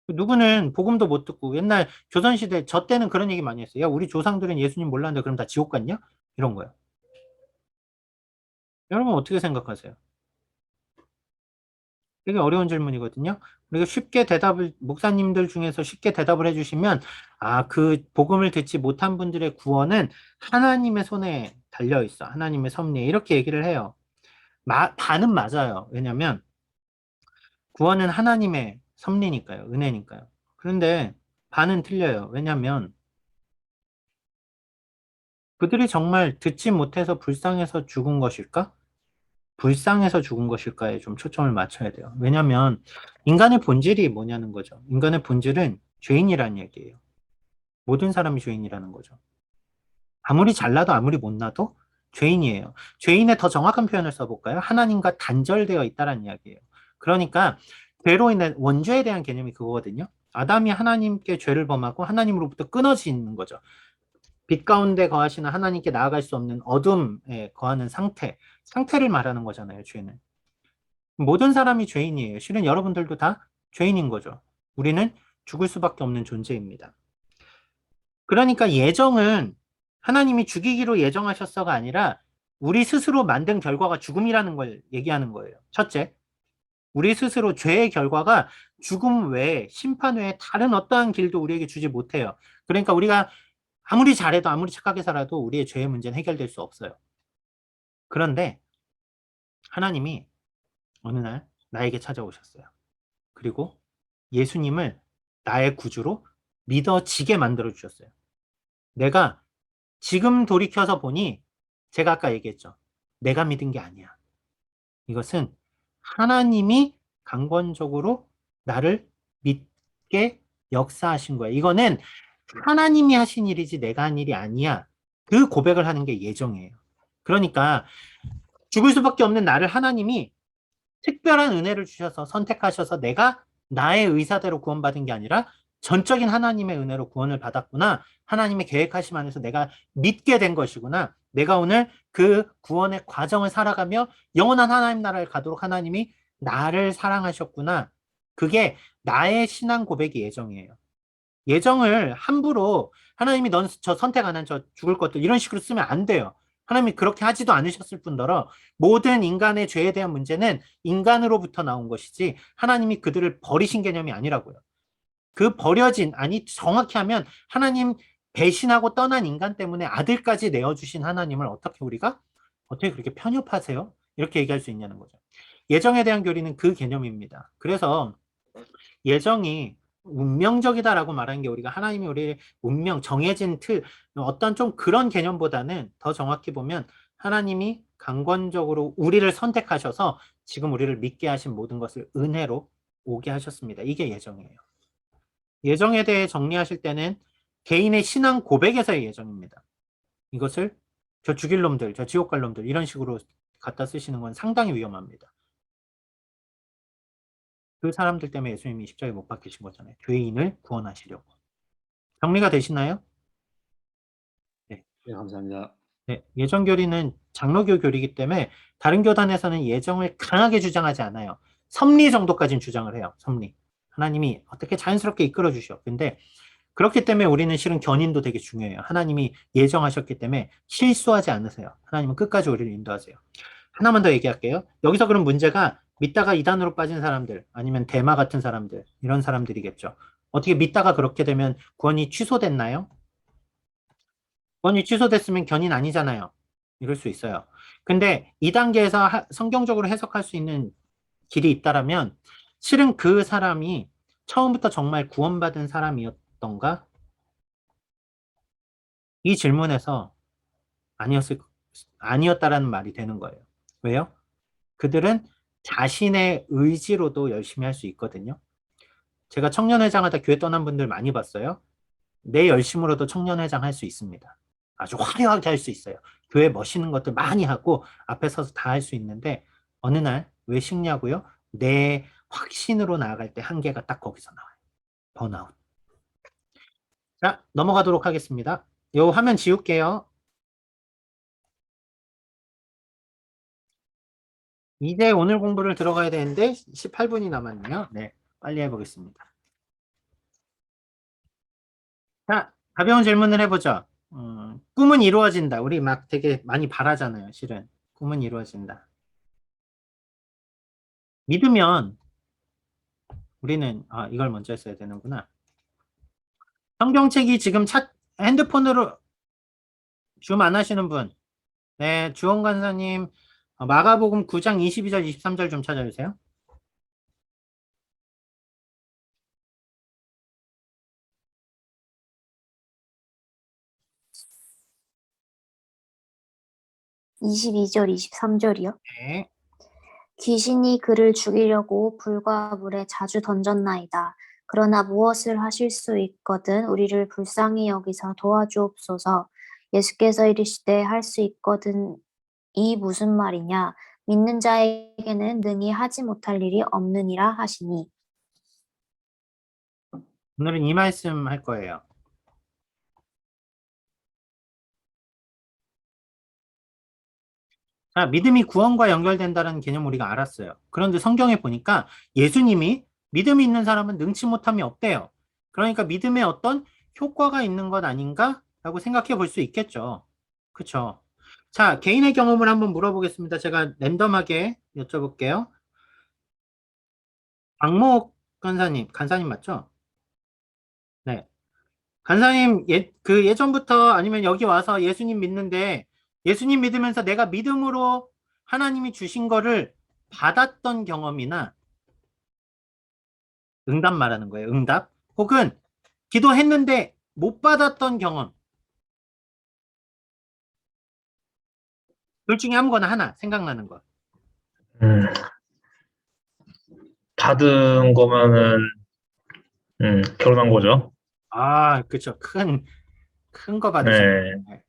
누구는 복음도 못 듣고 옛날 조선시대 저 때는 그런 얘기 많이 했어요. 야, 우리 조상들은 예수님 몰랐는데 그럼 다 지옥 갔냐? 이런 거예요. 여러분 어떻게 생각하세요? 되게 어려운 질문이거든요. 우리가 목사님들 중에서 쉽게 대답을 해주시면, 그 복음을 듣지 못한 분들의 구원은 하나님의 손에 달려 있어. 하나님의 섭리에. 이렇게 얘기를 해요. 반은 맞아요. 왜냐면, 구원은 하나님의 섭리니까요. 은혜니까요. 그런데 반은 틀려요. 왜냐면, 그들이 정말 듣지 못해서 불쌍해서 죽은 것일까? 불쌍해서 죽은 것일까에 좀 초점을 맞춰야 돼요. 왜냐하면 인간의 본질이 뭐냐는 거죠. 인간의 본질은 죄인이라는 얘기예요. 모든 사람이 죄인이라는 거죠. 아무리 잘나도 아무리 못나도 죄인이에요. 죄인의 더 정확한 표현을 써볼까요? 하나님과 단절되어 있다는 이야기예요. 그러니까 죄로 인한 원죄에 대한 개념이 그거거든요. 아담이 하나님께 죄를 범하고 하나님으로부터 끊어지는 거죠. 빛 가운데 거하시는 하나님께 나아갈 수 없는 어둠에 거하는 상태를 말하는 거잖아요, 죄는. 모든 사람이 죄인이에요. 실은 여러분들도 다 죄인인 거죠. 우리는 죽을 수밖에 없는 존재입니다. 그러니까 예정은 하나님이 죽이기로 예정하셨어가 아니라 우리 스스로 만든 결과가 죽음이라는 걸 얘기하는 거예요. 첫째, 우리 스스로 죄의 결과가 죽음 외에 심판 외에 다른 어떠한 길도 우리에게 주지 못해요. 그러니까 우리가 아무리 잘해도 아무리 착하게 살아도 우리의 죄의 문제는 해결될 수 없어요. 그런데 하나님이 어느 날 나에게 찾아오셨어요. 그리고 예수님을 나의 구주로 믿어지게 만들어 주셨어요. 내가 지금 돌이켜서 보니 제가 아까 얘기했죠. 내가 믿은 게 아니야. 이것은 하나님이 강권적으로 나를 믿게 역사하신 거야. 이거는 하나님이 하신 일이지 내가 한 일이 아니야. 그 고백을 하는 게 예정이에요. 그러니까 죽을 수밖에 없는 나를 하나님이 특별한 은혜를 주셔서 선택하셔서 내가 나의 의사대로 구원받은 게 아니라 전적인 하나님의 은혜로 구원을 받았구나. 하나님의 계획하심 안에서 내가 믿게 된 것이구나. 내가 오늘 그 구원의 과정을 살아가며 영원한 하나님 나라를 가도록 하나님이 나를 사랑하셨구나. 그게 나의 신앙 고백의 예정이에요. 예정을 함부로 하나님이 넌 저 선택 안 한 저 죽을 것들 이런 식으로 쓰면 안 돼요. 하나님이 그렇게 하지도 않으셨을 뿐더러 모든 인간의 죄에 대한 문제는 인간으로부터 나온 것이지 하나님이 그들을 버리신 개념이 아니라고요. 그 버려진, 아니 정확히 하면 하나님 배신하고 떠난 인간 때문에 아들까지 내어주신 하나님을 어떻게 그렇게 편협하세요? 이렇게 얘기할 수 있냐는 거죠. 예정에 대한 교리는 그 개념입니다. 그래서 예정이 운명적이다라고 말하는 게 우리가 하나님이 우리를 운명, 정해진 틀, 어떤 좀 그런 개념보다는 더 정확히 보면 하나님이 강권적으로 우리를 선택하셔서 지금 우리를 믿게 하신 모든 것을 은혜로 오게 하셨습니다. 이게 예정이에요. 예정에 대해 정리하실 때는 개인의 신앙 고백에서의 예정입니다. 이것을 저 죽일 놈들, 저 지옥 갈 놈들 이런 식으로 갖다 쓰시는 건 상당히 위험합니다. 그 사람들 때문에 예수님이 십자가에 못 박히신 거잖아요. 죄인을 구원하시려고. 정리가 되시나요? 네. 네, 감사합니다. 네, 예정교리는 장로교 교리이기 때문에 다른 교단에서는 예정을 강하게 주장하지 않아요. 섭리 정도까지는 주장을 해요. 섭리. 하나님이 어떻게 자연스럽게 이끌어 주셔. 근데 그렇기 때문에 우리는 실은 견인도 되게 중요해요. 하나님이 예정하셨기 때문에 실수하지 않으세요. 하나님은 끝까지 우리를 인도하세요. 하나만 더 얘기할게요. 여기서 그런 문제가 믿다가 이단으로 빠진 사람들, 아니면 대마 같은 사람들, 이런 사람들이겠죠. 어떻게 믿다가 그렇게 되면 구원이 취소됐나요? 구원이 취소됐으면 견인 아니잖아요. 이럴 수 있어요. 근데 이 단계에서 성경적으로 해석할 수 있는 길이 있다라면 실은 그 사람이 처음부터 정말 구원받은 사람이었던가? 이 질문에서 아니었다라는 말이 되는 거예요. 왜요? 그들은 자신의 의지로도 열심히 할 수 있거든요. 제가 청년회장 하다 교회 떠난 분들 많이 봤어요. 내 열심으로도 청년회장 할 수 있습니다. 아주 화려하게 할 수 있어요. 교회 멋있는 것들 많이 하고 앞에 서서 다 할 수 있는데 어느 날 왜 식냐고요? 내 확신으로 나아갈 때 한계가 딱 거기서 나와요. 번아웃. 자, 넘어가도록 하겠습니다. 요 화면 지울게요. 이제 오늘 공부를 들어가야 되는데 18분이 남았네요. 네, 빨리 해보겠습니다. 자, 가벼운 질문을 해보죠. 꿈은 이루어진다. 우리 막 되게 많이 바라잖아요, 실은. 꿈은 이루어진다. 믿으면 우리는, 이걸 먼저 했어야 되는구나. 성경책이 지금 핸드폰으로 줌 안 하시는 분. 네, 주원 간사님, 마가복음 9장 22절, 23절 좀 찾아주세요. (22절) (23절이요) 네. 귀신이 그를 죽이려고 불과 물에 자주 던졌나이다. 그러나 무엇을 하실 수 있거든 우리를 불쌍히 여기서 도와주옵소서. 예수께서 이르시되 할 수 있거든 이 무슨 말이냐. 믿는 자에게는 능히 하지 못할 일이 없느니라 하시니. 오늘은 이 말씀 할 거예요. 자, 믿음이 구원과 연결된다는 개념 우리가 알았어요. 그런데 성경에 보니까 예수님이 믿음이 있는 사람은 능치 못함이 없대요. 그러니까 믿음에 어떤 효과가 있는 것 아닌가? 라고 생각해 볼 수 있겠죠. 그쵸? 자, 개인의 경험을 한번 물어보겠습니다. 제가 랜덤하게 여쭤볼게요. 박목 간사님 맞죠? 네. 간사님, 예전부터 아니면 여기 와서 예수님 믿는데, 예수님 믿으면서 내가 믿음으로 하나님이 주신 거를 받았던 경험이나, 응답 말하는 거예요, 응답. 혹은 기도했는데 못 받았던 경험. 둘 중에 아무거나 하나 생각나는 거. 받은 거면은 결혼한 거죠. 그쵸. 큰 거 받으셨네. 네.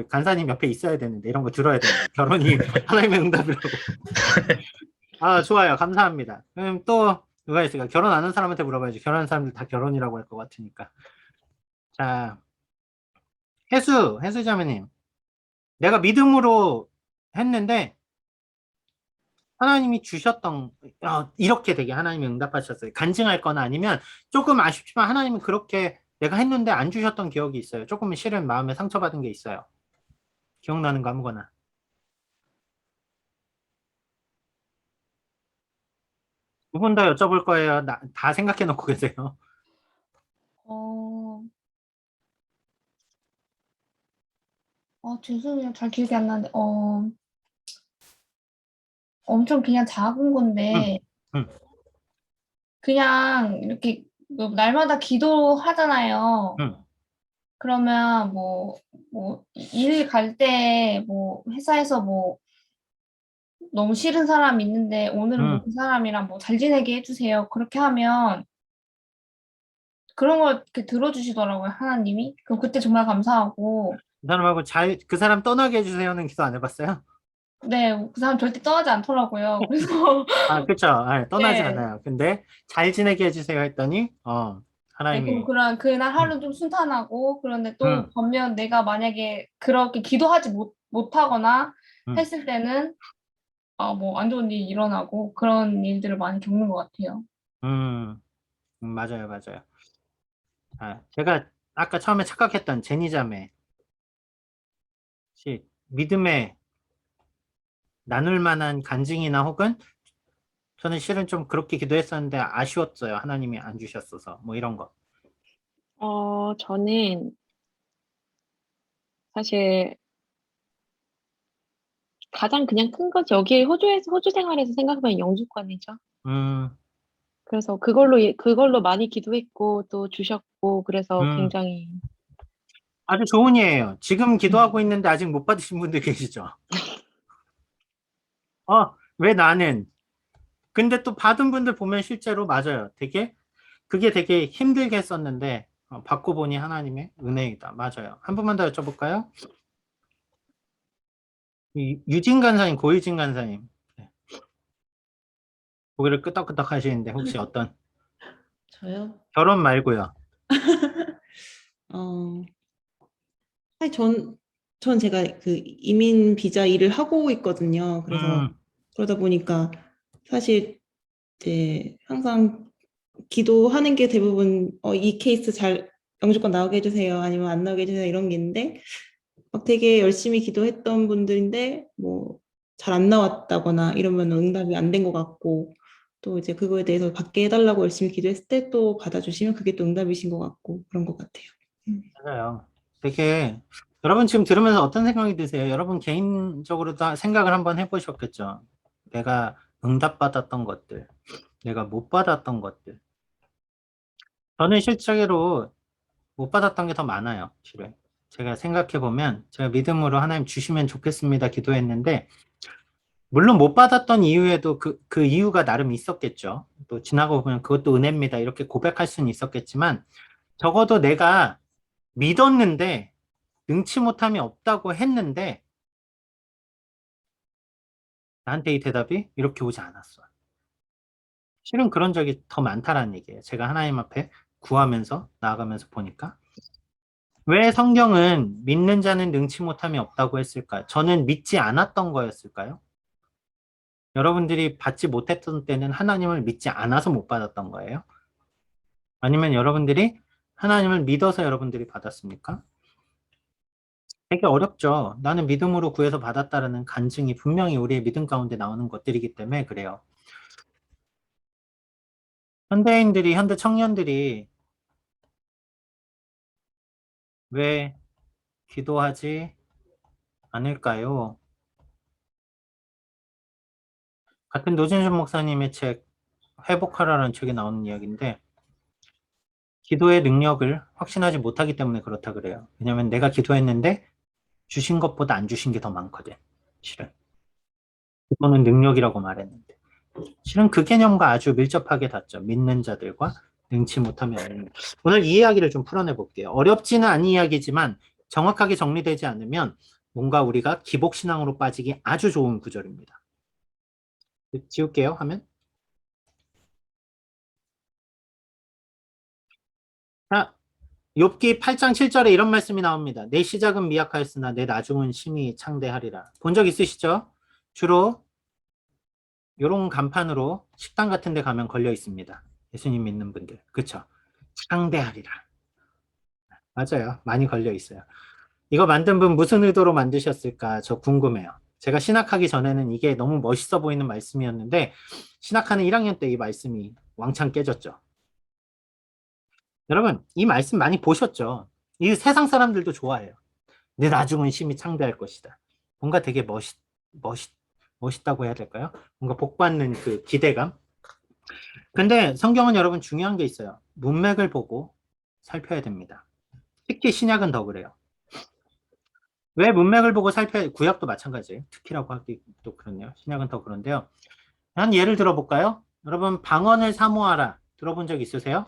간사님 옆에 있어야 되는데, 이런 거 들어야 되는데, 결혼이 하나님의 응답이라고. 좋아요. 감사합니다. 그럼 또, 누가 있을까? 결혼 안 한 사람한테 물어봐야지. 결혼한 사람들 다 결혼이라고 할 것 같으니까. 자, 혜수 자매님. 내가 믿음으로 했는데, 하나님이 주셨던, 이렇게 되게 하나님이 응답하셨어요. 간증할 거나 아니면 조금 아쉽지만 하나님은 그렇게 내가 했는데 안 주셨던 기억이 있어요. 조금 실은 마음에 상처받은 게 있어요. 기억나는 거 아무거나. 두 분 다 여쭤볼 거예요. 다 생각해 놓고 계세요. 죄송해요. 잘 기억이 안 나는데, 엄청 그냥 작은 건데, 응. 그냥 이렇게 뭐 날마다 기도하잖아요. 응. 그러면 일 갈 때, 회사에서 너무 싫은 사람 있는데, 오늘은 그 사람이랑 잘 지내게 해주세요. 그렇게 하면, 그런 걸 이렇게 들어주시더라고요, 하나님이. 그럼 그때 정말 감사하고, 그 사람하고 그 사람 떠나게 해주세요는 기도 안 해봤어요? 네, 그 사람 절대 떠나지 않더라고요. 그래서, 아, 그쵸. 아, 떠나지 네. 않아요. 근데 잘 지내게 해주세요 했더니, 네, 하나님이, 그날 음, 하루 좀 순탄하고, 그런데 또 음, 반면 내가 만약에 그렇게 기도하지 못하거나 음, 했을 때는, 안 좋은 일이 일어나고, 그런 일들을 많이 겪는 것 같아요. 음, 맞아요, 맞아요. 아, 제가 아까 처음에 착각했던 제니자매, 혹시 믿음에 나눌 만한 간증이나 혹은 저는 실은 좀 그렇게 기도했었는데 아쉬웠어요. 하나님이 안 주셨어서. 뭐 이런 거. 저는 사실 가장 그냥 큰 거지. 여기 호주 생활에서 생각하면 영주권이죠. 음, 그래서 그걸로 많이 기도했고 또 주셨고 그래서 음, 굉장히 아주 좋은 예예요. 지금 기도하고 있는데 아직 못 받으신 분들 계시죠? 왜 나는? 근데 또 받은 분들 보면 실제로 맞아요. 그게 되게 힘들게 했었는데, 받고 보니 하나님의 은혜이다. 맞아요. 한 분만 더 여쭤볼까요? 유진 간사님, 고유진 간사님. 네. 고개를 끄덕끄덕 하시는데, 혹시 어떤, 저요? 결혼 말고요. 어, 아니, 전 제가 그 이민 비자 일을 하고 있거든요. 그래서 음, 그러다 보니까 사실 이제 항상 기도하는 게 대부분 이 케이스 잘 영주권 나오게 해주세요. 아니면 안 나오게 해주세요. 이런 게 있는데 막 되게 열심히 기도했던 분들인데 뭐 잘 안 나왔다거나 이러면 응답이 안 된 것 같고 또 이제 그거에 대해서 받게 해달라고 열심히 기도했을 때 또 받아주시면 그게 또 응답이신 것 같고 그런 것 같아요. 맞아요. 여러분 지금 들으면서 어떤 생각이 드세요? 여러분 개인적으로 다 생각을 한번 해보셨겠죠? 내가 응답받았던 것들, 내가 못 받았던 것들. 저는 실제로 못 받았던 게 더 많아요, 실은. 제가 생각해보면, 제가 믿음으로 하나님 주시면 좋겠습니다 기도했는데, 물론 못 받았던 이유에도 그 이유가 나름 있었겠죠. 또 지나고 보면 그것도 은혜입니다. 이렇게 고백할 수는 있었겠지만, 적어도 내가 믿었는데, 능치 못함이 없다고 했는데, 나한테 이 대답이 이렇게 오지 않았어요. 실은 그런 적이 더 많다라는 얘기예요. 제가 하나님 앞에 구하면서, 나아가면서 보니까. 왜 성경은 믿는 자는 능치 못함이 없다고 했을까요? 저는 믿지 않았던 거였을까요? 여러분들이 받지 못했던 때는 하나님을 믿지 않아서 못 받았던 거예요? 아니면 여러분들이 하나님을 믿어서 여러분들이 받았습니까? 되게 어렵죠. 나는 믿음으로 구해서 받았다라는 간증이 분명히 우리의 믿음 가운데 나오는 것들이기 때문에 그래요. 현대 청년들이 왜 기도하지 않을까요? 같은 노진준 목사님의 책, 회복하라는 책에 나오는 이야기인데, 기도의 능력을 확신하지 못하기 때문에 그렇다 그래요. 왜냐면 내가 기도했는데 주신 것보다 안 주신 게 더 많거든. 실은. 기도는 능력이라고 말했는데. 실은 그 개념과 아주 밀접하게 닿죠. 믿는 자들과 능치 못하면 없는. 오늘 이 이야기를 좀 풀어내 볼게요. 어렵지는 않은 이야기지만 정확하게 정리되지 않으면 뭔가 우리가 기복신앙으로 빠지기 아주 좋은 구절입니다. 지울게요, 하면. 자, 욥기 8장 7절에 이런 말씀이 나옵니다. 내 시작은 미약하였으나 내 나중은 심히 창대하리라. 본 적 있으시죠? 주로 요런 간판으로 식당 같은 데 가면 걸려 있습니다. 예수님 믿는 분들. 그쵸? 창대하리라. 맞아요. 많이 걸려 있어요. 이거 만든 분 무슨 의도로 만드셨을까? 저 궁금해요. 제가 신학하기 전에는 이게 너무 멋있어 보이는 말씀이었는데 신학하는 1학년 때 이 말씀이 왕창 깨졌죠. 여러분, 이 말씀 많이 보셨죠? 이 세상 사람들도 좋아해요. 내 나중은 심히 창대할 것이다. 뭔가 되게 멋있, 멋있다고 해야 될까요? 뭔가 복받는 그 기대감. 근데 성경은 여러분 중요한 게 있어요. 문맥을 보고 살펴야 됩니다. 특히 신약은 더 그래요. 왜 문맥을 보고 살펴야, 구약도 마찬가지예요. 특히라고 하기도 그렇네요. 신약은 더 그런데요. 한 예를 들어볼까요? 여러분 방언을 사모하라 들어본 적 있으세요?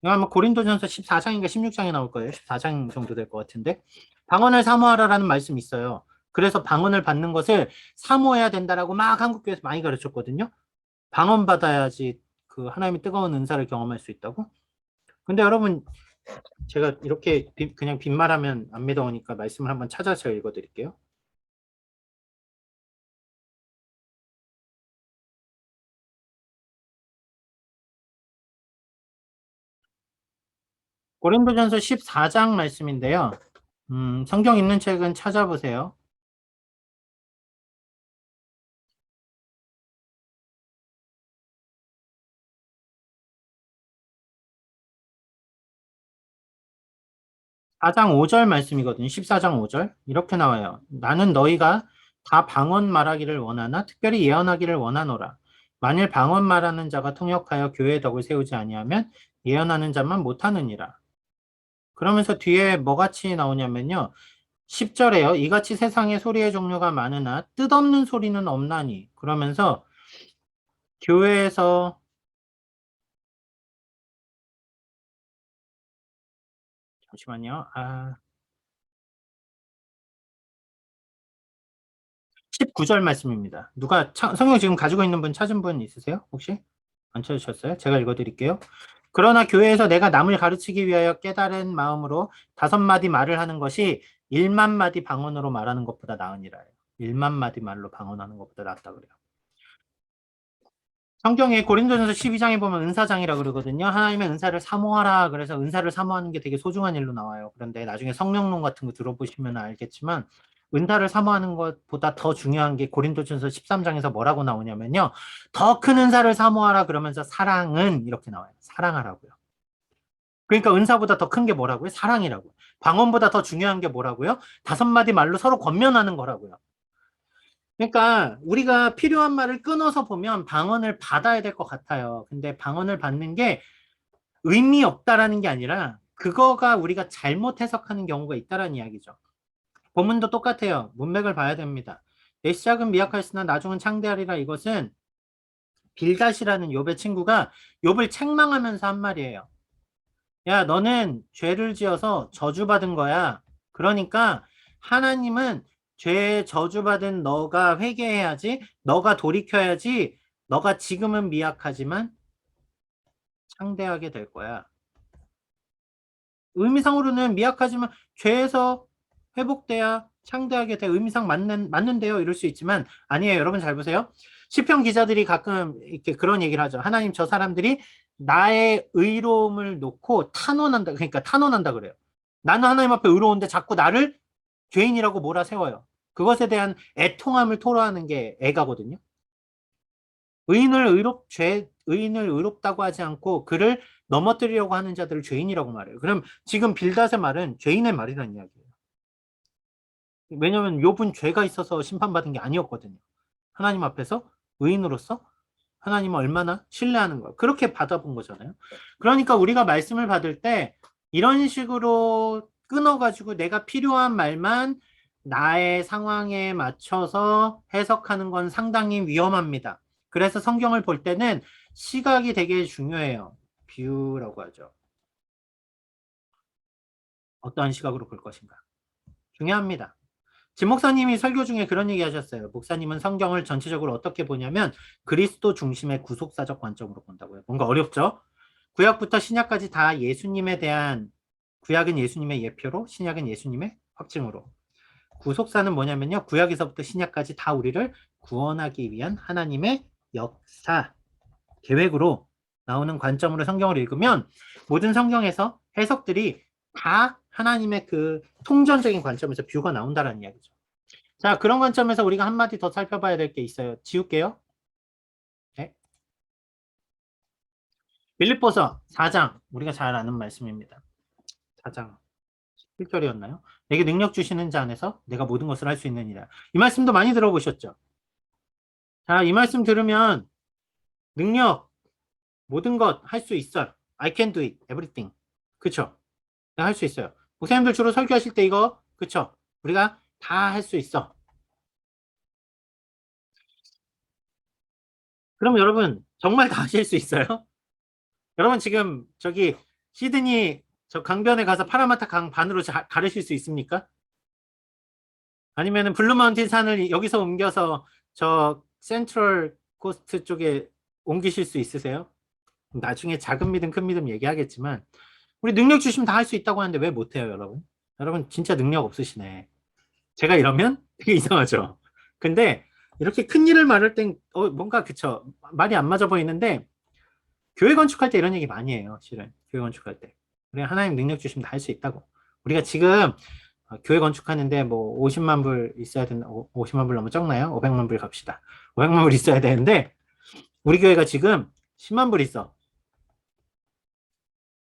이거 아마 고린도전서 14장인가 16장에 나올 거예요. 14장 정도 될 것 같은데 방언을 사모하라라는 말씀이 있어요. 그래서 방언을 받는 것을 사모해야 된다라고 막 한국교회에서 많이 가르쳤거든요. 방언 받아야지 그 하나님의 뜨거운 은사를 경험할 수 있다고. 근데 여러분 제가 이렇게 그냥 빈말하면 안 믿어오니까 말씀을 한번 찾아서 읽어드릴게요. 고린도전서 14장 말씀인데요. 성경 있는 책은 찾아보세요. 사 장 5절 말씀이거든요. 14장 5절. 이렇게 나와요. 나는 너희가 다 방언 말하기를 원하나 특별히 예언하기를 원하노라. 만일 방언 말하는 자가 통역하여 교회의 덕을 세우지 아니하면 예언하는 자만 못하느니라. 그러면서 뒤에 뭐같이 나오냐면요. 10절에요. 이같이 세상에 소리의 종류가 많으나 뜻없는 소리는 없나니. 그러면서 교회에서 잠시만요. 19절 말씀입니다. 누가 성경 지금 가지고 있는 분 찾은 분 있으세요? 혹시? 안 찾으셨어요? 제가 읽어드릴게요. 그러나 교회에서 내가 남을 가르치기 위하여 깨달은 마음으로 5마디 말을 하는 것이 1만 마디 방언으로 말하는 것보다 나으니라요. 1만 마디 말로 방언하는 것보다 낫다 그래요. 성경에 고린도전서 12장에 보면 은사장이라 그러거든요. 하나님의 은사를 사모하라. 그래서 은사를 사모하는 게 되게 소중한 일로 나와요. 그런데 나중에 성령론 같은 거 들어보시면 알겠지만 은사를 사모하는 것보다 더 중요한 게 고린도전서 13장에서 뭐라고 나오냐면요. 더 큰 은사를 사모하라 그러면서 사랑은 이렇게 나와요. 사랑하라고요. 그러니까 은사보다 더 큰 게 뭐라고요? 사랑이라고요. 방언보다 더 중요한 게 뭐라고요? 5마디 말로 서로 권면하는 거라고요. 그러니까 우리가 필요한 말을 끊어서 보면 방언을 받아야 될 것 같아요. 근데 방언을 받는 게 의미 없다라는 게 아니라 그거가 우리가 잘못 해석하는 경우가 있다라는 이야기죠. 본문도 똑같아요. 문맥을 봐야 됩니다. 내 시작은 미약하였으나 나중은 창대하리라. 이것은 빌닷이라는 욥의 친구가 욥을 책망하면서 한 말이에요. 야, 너는 죄를 지어서 저주받은 거야. 그러니까 하나님은 죄에 저주받은 너가 회개해야지, 너가 돌이켜야지, 너가 지금은 미약하지만 창대하게 될 거야. 의미상으로는 미약하지만 죄에서 회복돼야 창대하게 돼. 의미상 맞는데요. 이럴 수 있지만 아니에요. 여러분 잘 보세요. 시편 기자들이 가끔 이렇게 그런 얘기를 하죠. 하나님 저 사람들이 나의 의로움을 놓고 탄원한다. 그러니까 탄원한다 그래요. 나는 하나님 앞에 의로운데 자꾸 나를 죄인이라고 몰아세워요. 그것에 대한 애통함을 토로하는 게 애가거든요. 의인을 의롭다고 하지 않고 그를 넘어뜨리려고 하는 자들을 죄인이라고 말해요. 그럼 지금 빌닷의 말은 죄인의 말이라는 이야기예요. 왜냐하면 욥은 죄가 있어서 심판받은 게 아니었거든요. 하나님 앞에서 의인으로서 하나님을 얼마나 신뢰하는 거 그렇게 받아본 거잖아요. 그러니까 우리가 말씀을 받을 때 이런 식으로 끊어가지고 내가 필요한 말만 나의 상황에 맞춰서 해석하는 건 상당히 위험합니다. 그래서 성경을 볼 때는 시각이 되게 중요해요. 뷰라고 하죠. 어떠한 시각으로 볼 것인가. 중요합니다. 진 목사님이 설교 중에 그런 얘기 하셨어요. 목사님은 성경을 전체적으로 어떻게 보냐면 그리스도 중심의 구속사적 관점으로 본다고요. 뭔가 어렵죠? 구약부터 신약까지 다 예수님에 대한 구약은 예수님의 예표로 신약은 예수님의 확증으로. 구속사는 뭐냐면요. 구약에서부터 신약까지 다 우리를 구원하기 위한 하나님의 역사, 계획으로 나오는 관점으로 성경을 읽으면 모든 성경에서 해석들이 다 하나님의 그 통전적인 관점에서 뷰가 나온다는 이야기죠. 자, 그런 관점에서 우리가 한마디 더 살펴봐야 될 게 있어요. 지울게요. 네. 빌립보서 4장, 우리가 잘 아는 말씀입니다. 4장. 1절이었나요? 내게 능력 주시는 자 안에서 내가 모든 것을 할 수 있느니라. 이 말씀도 많이 들어보셨죠? 자, 이 말씀 들으면 능력, 모든 것 할 수 있어요. I can do it, everything. 그쵸? 내가 할 수 있어요. 목사님들 주로 설교하실 때 이거, 그쵸? 우리가 다 할 수 있어. 그럼 여러분, 정말 다 하실 수 있어요? 여러분 지금 저기 시드니 저 강변에 가서 파라마타 강 반으로 가르실 수 있습니까? 아니면은 블루마운틴 산을 여기서 옮겨서 저 센트럴 코스트 쪽에 옮기실 수 있으세요? 나중에 작은 믿음 큰 믿음 얘기하겠지만 우리 능력 주시면 다 할 수 있다고 하는데 왜 못해요, 여러분? 여러분 진짜 능력 없으시네. 제가 이러면 되게 이상하죠. 근데 이렇게 큰 일을 말할 땐 뭔가 그쵸, 말이 안 맞아 보이는데 교회 건축할 때 이런 얘기 많이 해요, 실은. 교회 건축할 때 우리 하나님 능력 주시면 다 할 수 있다고. 우리가 지금 교회 건축하는데 뭐 50만 불 있어야 된다. 50만 불 너무 적나요? 500만 불 갑시다. 500만 불 있어야 되는데 우리 교회가 지금 10만 불 있어.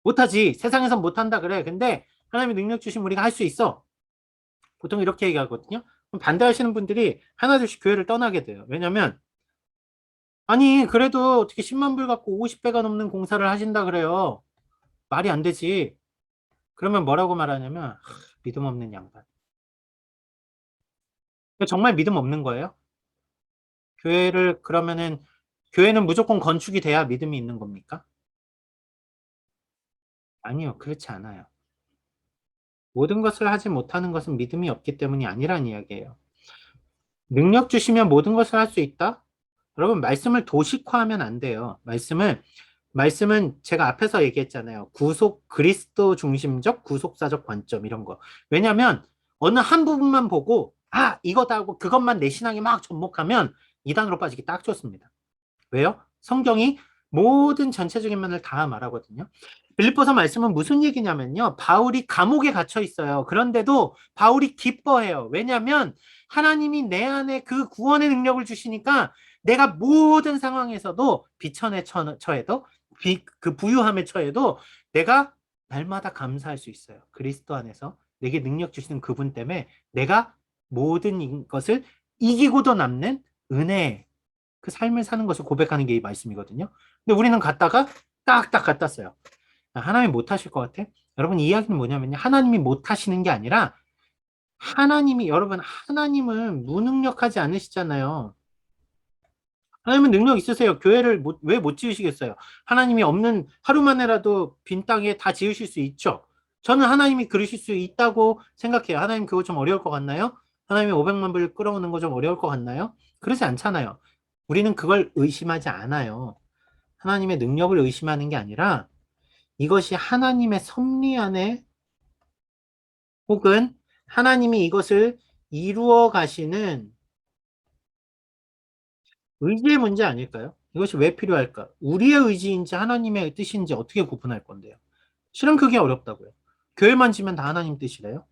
못하지. 세상에선 못한다 그래. 근데 하나님이 능력 주시면 우리가 할 수 있어. 보통 이렇게 얘기하거든요. 그럼 반대하시는 분들이 하나둘씩 교회를 떠나게 돼요. 왜냐면 아니 그래도 어떻게 10만 불 갖고 50배가 넘는 공사를 하신다 그래요. 말이 안 되지. 그러면 뭐라고 말하냐면 믿음 없는 양반. 정말 믿음 없는 거예요? 교회를 그러면은 교회는 무조건 건축이 돼야 믿음이 있는 겁니까? 아니요, 그렇지 않아요. 모든 것을 하지 못하는 것은 믿음이 없기 때문이 아니란 이야기예요. 능력 주시면 모든 것을 할 수 있다? 여러분, 말씀을 도식화하면 안 돼요. 말씀은 제가 앞에서 얘기했잖아요. 그리스도 중심적 구속사적 관점 이런 거. 왜냐면 어느 한 부분만 보고 이거다 하고 그것만 내 신앙에 막 접목하면 이단으로 빠지기 딱 좋습니다. 왜요? 성경이 모든 전체적인 면을 다 말하거든요. 빌립보서 말씀은 무슨 얘기냐면요. 바울이 감옥에 갇혀 있어요. 그런데도 바울이 기뻐해요. 왜냐하면 하나님이 내 안에 그 구원의 능력을 주시니까 내가 모든 상황에서도 비천에 처해도 그 부유함에 처해도 내가 날마다 감사할 수 있어요. 그리스도 안에서 내게 능력 주시는 그분 때문에 내가 모든 것을 이기고도 남는 은혜, 그 삶을 사는 것을 고백하는 게 이 말씀이거든요. 근데 우리는 갔다가 딱딱 갖다 써요. 하나님 못 하실 것 같아? 여러분 이 이야기는 뭐냐면요. 하나님이 못 하시는 게 아니라 여러분 하나님은 무능력하지 않으시잖아요. 하나님은 능력 있으세요. 교회를 왜 못 지으시겠어요? 하나님이 없는 하루만에라도 빈 땅에 다 지으실 수 있죠. 저는 하나님이 그러실 수 있다고 생각해요. 하나님 그거 좀 어려울 것 같나요? 하나님이 500만 불 끌어오는 거 좀 어려울 것 같나요? 그러지 않잖아요. 우리는 그걸 의심하지 않아요. 하나님의 능력을 의심하는 게 아니라 이것이 하나님의 섭리 안에 혹은 하나님이 이것을 이루어 가시는 의지의 문제 아닐까요? 이것이 왜 필요할까? 우리의 의지인지 하나님의 뜻인지 어떻게 구분할 건데요? 실은 그게 어렵다고요. 교회만 지면 다 하나님 뜻이래요?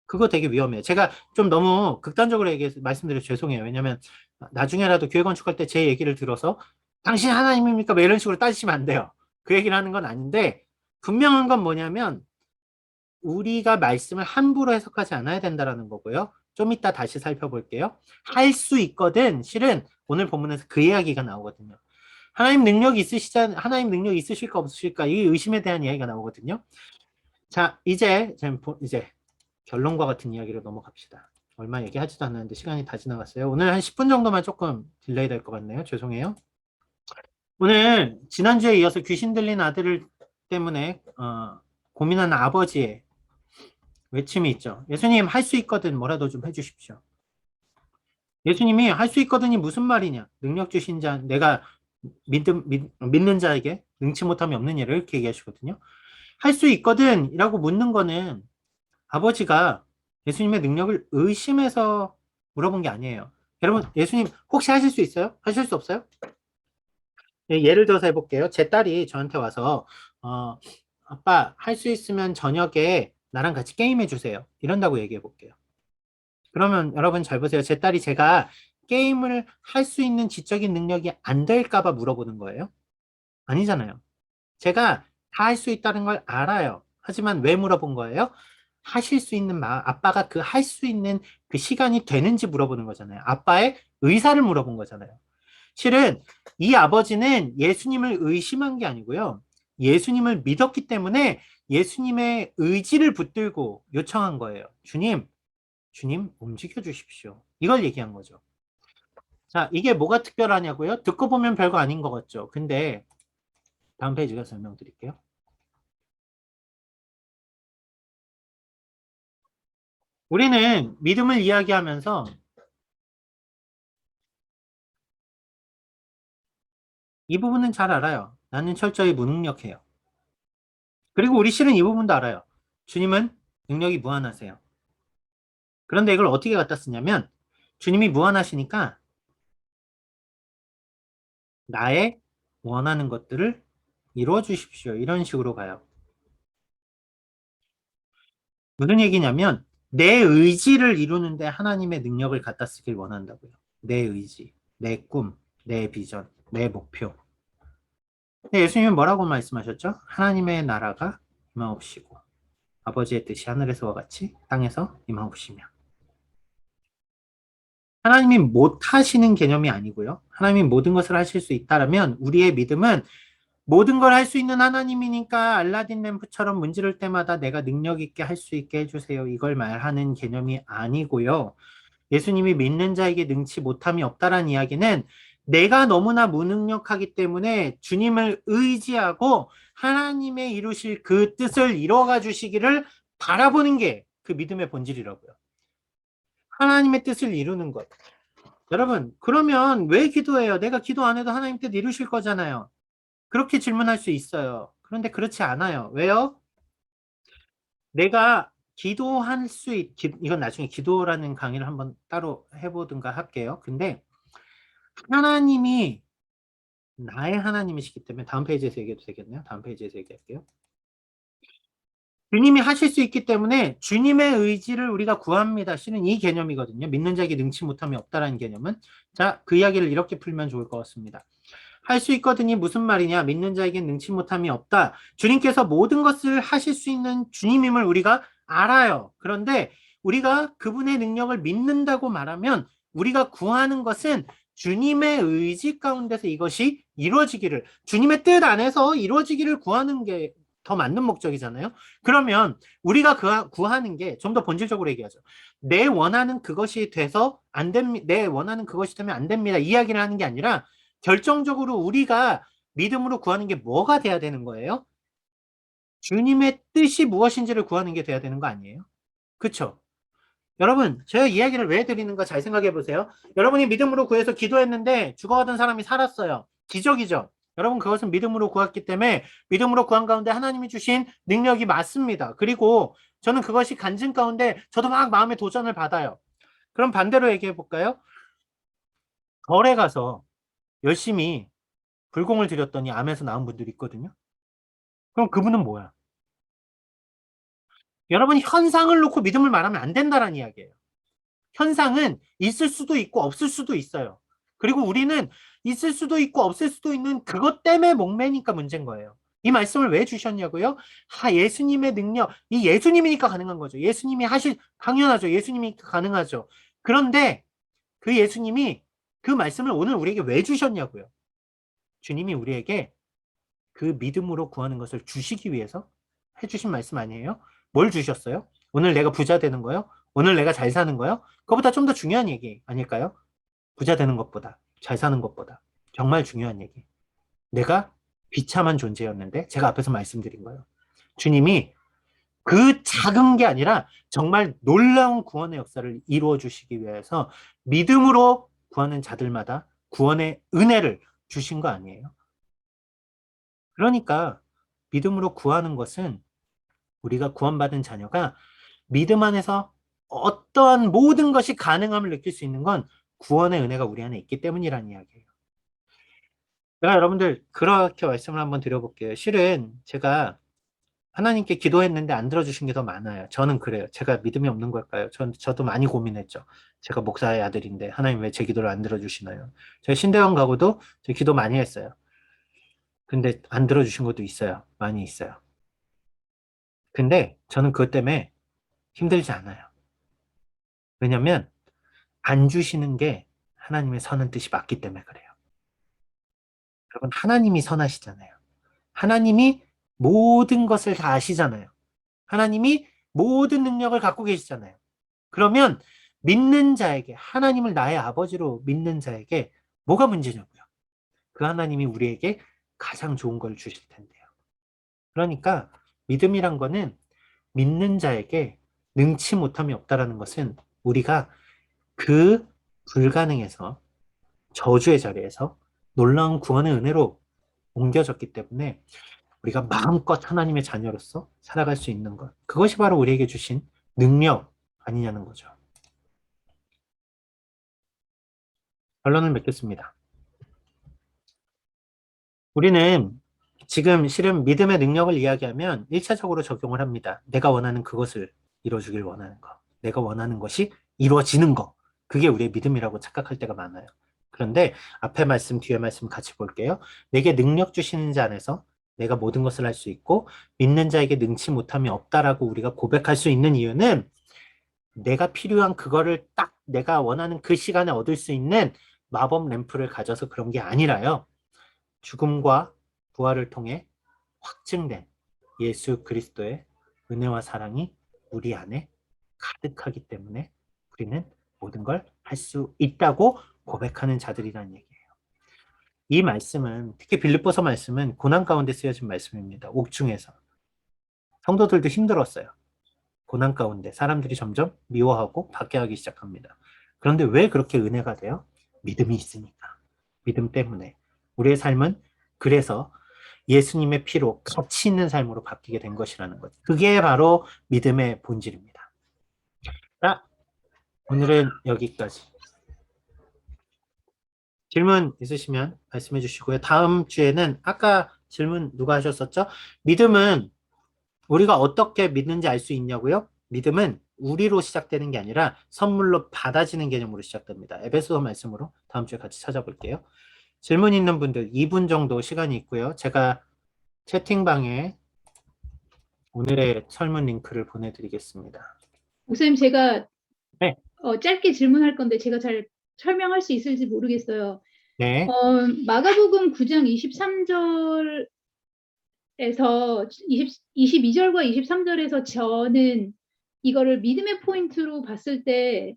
그거 되게 위험해요. 제가 좀 너무 극단적으로 말씀드려서 죄송해요. 왜냐면 나중에라도 교회 건축할 때 제 얘기를 들어서 당신 하나님입니까? 뭐 이런 식으로 따지시면 안 돼요. 그 얘기를 하는 건 아닌데 분명한 건 뭐냐면 우리가 말씀을 함부로 해석하지 않아야 된다는 거고요. 좀 이따 다시 살펴볼게요. 할 수 있거든. 실은 오늘 본문에서 그 이야기가 나오거든요. 하나님 능력 있으실까 없으실까 이 의심에 대한 이야기가 나오거든요. 자, 이제 결론과 같은 이야기로 넘어갑시다. 얼마 얘기하지도 않았는데 시간이 다 지나갔어요. 오늘 한 10분 정도만 조금 딜레이 될 것 같네요. 죄송해요. 오늘 지난주에 이어서 귀신 들린 아들을 때문에 고민하는 아버지의 외침이 있죠. 예수님 할 수 있거든 뭐라도 좀 해주십시오. 예수님이 할 수 있거든이 무슨 말이냐. 능력 주신 자 내가 믿는 자에게 능치 못함이 없는 일을 이렇게 얘기하시거든요. 할 수 있거든 이라고 묻는 거는 아버지가 예수님의 능력을 의심해서 물어본 게 아니에요. 여러분 예수님 혹시 하실 수 있어요? 하실 수 없어요? 예를 들어서 해볼게요. 제 딸이 저한테 와서 아빠 할 수 있으면 저녁에 나랑 같이 게임해 주세요. 이런다고 얘기해 볼게요. 그러면 여러분 잘 보세요. 제 딸이 제가 게임을 할 수 있는 지적인 능력이 안 될까 봐 물어보는 거예요? 아니잖아요. 제가 다 할 수 있다는 걸 알아요. 하지만 왜 물어본 거예요? 하실 수 있는 아빠가 그 할 수 있는 그 시간이 되는지 물어보는 거잖아요. 아빠의 의사를 물어본 거잖아요. 실은 이 아버지는 예수님을 의심한 게 아니고요. 예수님을 믿었기 때문에 예수님의 의지를 붙들고 요청한 거예요. 주님 움직여 주십시오. 이걸 얘기한 거죠. 자, 이게 뭐가 특별하냐고요? 듣고 보면 별거 아닌 것 같죠. 근데 다음 페이지가 설명드릴게요. 우리는 믿음을 이야기하면서 이 부분은 잘 알아요. 나는 철저히 무능력해요. 그리고 우리 실은 이 부분도 알아요. 주님은 능력이 무한하세요. 그런데 이걸 어떻게 갖다 쓰냐면 주님이 무한하시니까 나의 원하는 것들을 이루어 주십시오. 이런 식으로 가요. 무슨 얘기냐면 내 의지를 이루는데 하나님의 능력을 갖다 쓰길 원한다고요. 내 의지, 내 꿈, 내 비전, 내 목표. 근데 예수님은 뭐라고 말씀하셨죠? 하나님의 나라가 임하옵시고 아버지의 뜻이 하늘에서와 같이 땅에서 임하옵시며. 하나님이 못하시는 개념이 아니고요. 하나님이 모든 것을 하실 수 있다라면 우리의 믿음은 모든 걸 할 수 있는 하나님이니까 알라딘 램프처럼 문지를 때마다 내가 능력 있게 할 수 있게 해주세요. 이걸 말하는 개념이 아니고요. 예수님이 믿는 자에게 능치 못함이 없다라는 이야기는 내가 너무나 무능력하기 때문에 주님을 의지하고 하나님의 이루실 그 뜻을 이루어가 주시기를 바라보는 게 그 믿음의 본질이라고요. 하나님의 뜻을 이루는 것. 여러분, 그러면 왜 기도해요? 내가 기도 안 해도 하나님 뜻 이루실 거잖아요. 그렇게 질문할 수 있어요. 그런데 그렇지 않아요. 왜요? 내가 기도할 수 이건 나중에 기도라는 강의를 한번 따로 해보든가 할게요. 근데 하나님이 나의 하나님이시기 때문에 다음 페이지에서 얘기해도 되겠네요. 다음 페이지에서 얘기할게요. 주님이 하실 수 있기 때문에 주님의 의지를 우리가 구합니다. 실은 이 개념이거든요. 믿는 자에게 능치 못함이 없다라는 개념은. 자, 그 이야기를 이렇게 풀면 좋을 것 같습니다. 할 수 있거든이 무슨 말이냐? 믿는 자에게 능치 못함이 없다. 주님께서 모든 것을 하실 수 있는 주님임을 우리가 알아요. 그런데 우리가 그분의 능력을 믿는다고 말하면 우리가 구하는 것은 주님의 의지 가운데서 이것이 이루어지기를, 주님의 뜻 안에서 이루어지기를 구하는 게 더 맞는 목적이잖아요. 그러면 우리가 구하는 게 좀 더 본질적으로 얘기하죠. 내 원하는 그것이 돼서 안 됩니다. 내 원하는 그것이 되면 안 됩니다. 이야기를 하는 게 아니라 결정적으로 우리가 믿음으로 구하는 게 뭐가 돼야 되는 거예요? 주님의 뜻이 무엇인지를 구하는 게 돼야 되는 거 아니에요? 그쵸? 여러분, 제가 이야기를 왜 드리는가 잘 생각해 보세요. 여러분이 믿음으로 구해서 기도했는데 죽어가던 사람이 살았어요. 기적이죠? 여러분, 그것은 믿음으로 구했기 때문에 믿음으로 구한 가운데 하나님이 주신 능력이 맞습니다. 그리고 저는 그것이 간증 가운데 저도 막 마음의 도전을 받아요. 그럼 반대로 얘기해 볼까요? 절에 가서 열심히 불공을 드렸더니 암에서 나은 분들이 있거든요. 그럼 그분은 뭐야? 여러분, 현상을 놓고 믿음을 말하면 안 된다는 이야기예요. 현상은 있을 수도 있고 없을 수도 있어요. 그리고 우리는 있을 수도 있고 없을 수도 있는 그것 때문에 목매니까 문제인 거예요. 이 말씀을 왜 주셨냐고요? 예수님의 능력, 이 예수님이니까 가능한 거죠. 예수님이 당연하죠. 예수님이니까 가능하죠. 그런데 그 예수님이 그 말씀을 오늘 우리에게 왜 주셨냐고요? 주님이 우리에게 그 믿음으로 구하는 것을 주시기 위해서 해주신 말씀 아니에요? 뭘 주셨어요? 오늘 내가 부자 되는 거요? 오늘 내가 잘 사는 거요? 그거보다 좀 더 중요한 얘기 아닐까요? 부자 되는 것보다, 잘 사는 것보다 정말 중요한 얘기. 내가 비참한 존재였는데 제가 앞에서 말씀드린 거예요. 주님이 그 작은 게 아니라 정말 놀라운 구원의 역사를 이루어 주시기 위해서 믿음으로 구하는 자들마다 구원의 은혜를 주신 거 아니에요? 그러니까 믿음으로 구하는 것은 우리가 구원받은 자녀가 믿음 안에서 어떠한 모든 것이 가능함을 느낄 수 있는 건 구원의 은혜가 우리 안에 있기 때문이라는 이야기예요. 제가 여러분들 그렇게 말씀을 한번 드려볼게요. 실은 제가 하나님께 기도했는데 안 들어주신 게 더 많아요. 저는 그래요. 제가 믿음이 없는 걸까요? 저도 많이 고민했죠. 제가 목사의 아들인데 하나님 왜 제 기도를 안 들어주시나요? 제가 신대원 가고도 제 기도 많이 했어요. 근데 안 들어주신 것도 있어요. 많이 있어요. 근데 저는 그것 때문에 힘들지 않아요. 왜냐면 안 주시는 게 하나님의 선한 뜻이 맞기 때문에 그래요. 여러분, 하나님이 선하시잖아요. 하나님이 모든 것을 다 아시잖아요. 하나님이 모든 능력을 갖고 계시잖아요. 그러면 믿는 자에게, 하나님을 나의 아버지로 믿는 자에게 뭐가 문제냐고요. 그 하나님이 우리에게 가장 좋은 걸 주실 텐데요. 그러니까 믿음이란 거는 믿는 자에게 능치 못함이 없다라는 것은 우리가 그 불가능에서, 저주의 자리에서 놀라운 구원의 은혜로 옮겨졌기 때문에 우리가 마음껏 하나님의 자녀로서 살아갈 수 있는 것, 그것이 바로 우리에게 주신 능력 아니냐는 거죠. 결론을 맺겠습니다. 우리는 지금 실은 믿음의 능력을 이야기하면 1차적으로 적용을 합니다. 내가 원하는 그것을 이루어주길 원하는 것, 내가 원하는 것이 이루어지는 것, 그게 우리의 믿음이라고 착각할 때가 많아요. 그런데 앞에 말씀, 뒤에 말씀 같이 볼게요. 내게 능력 주시는 자 안에서 내가 모든 것을 할 수 있고 믿는 자에게 능치 못함이 없다라고 우리가 고백할 수 있는 이유는 내가 필요한 그거를 딱 내가 원하는 그 시간에 얻을 수 있는 마법 램프를 가져서 그런 게 아니라요. 죽음과 부활을 통해 확증된 예수 그리스도의 은혜와 사랑이 우리 안에 가득하기 때문에 우리는 모든 걸 할 수 있다고 고백하는 자들이라는 얘기예요. 이 말씀은, 특히 빌립보서 말씀은 고난 가운데 쓰여진 말씀입니다. 옥중에서. 성도들도 힘들었어요. 고난 가운데 사람들이 점점 미워하고 박해하기 시작합니다. 그런데 왜 그렇게 은혜가 돼요? 믿음이 있으니까. 믿음 때문에. 우리의 삶은 그래서 예수님의 피로 가치 있는 삶으로 바뀌게 된 것이라는 거죠. 그게 바로 믿음의 본질입니다. 자, 오늘은 여기까지. 질문 있으시면 말씀해 주시고요. 다음 주에는 아까 질문 누가 하셨었죠? 믿음은 우리가 어떻게 믿는지 알 수 있냐고요? 믿음은 우리로 시작되는 게 아니라 선물로 받아지는 개념으로 시작됩니다. 에베소서 말씀으로 다음 주에 같이 찾아볼게요. 질문 있는 분들 2분 정도 시간이 있고요. 제가 채팅방에 오늘의 설문 링크를 보내드리겠습니다. 목사님, 제가 네. 짧게 질문할 건데 제가 잘 설명할 수 있을지 모르겠어요. 네. 마가복음 9장 23절에서 22절과 23절에서 저는 이거를 믿음의 포인트로 봤을 때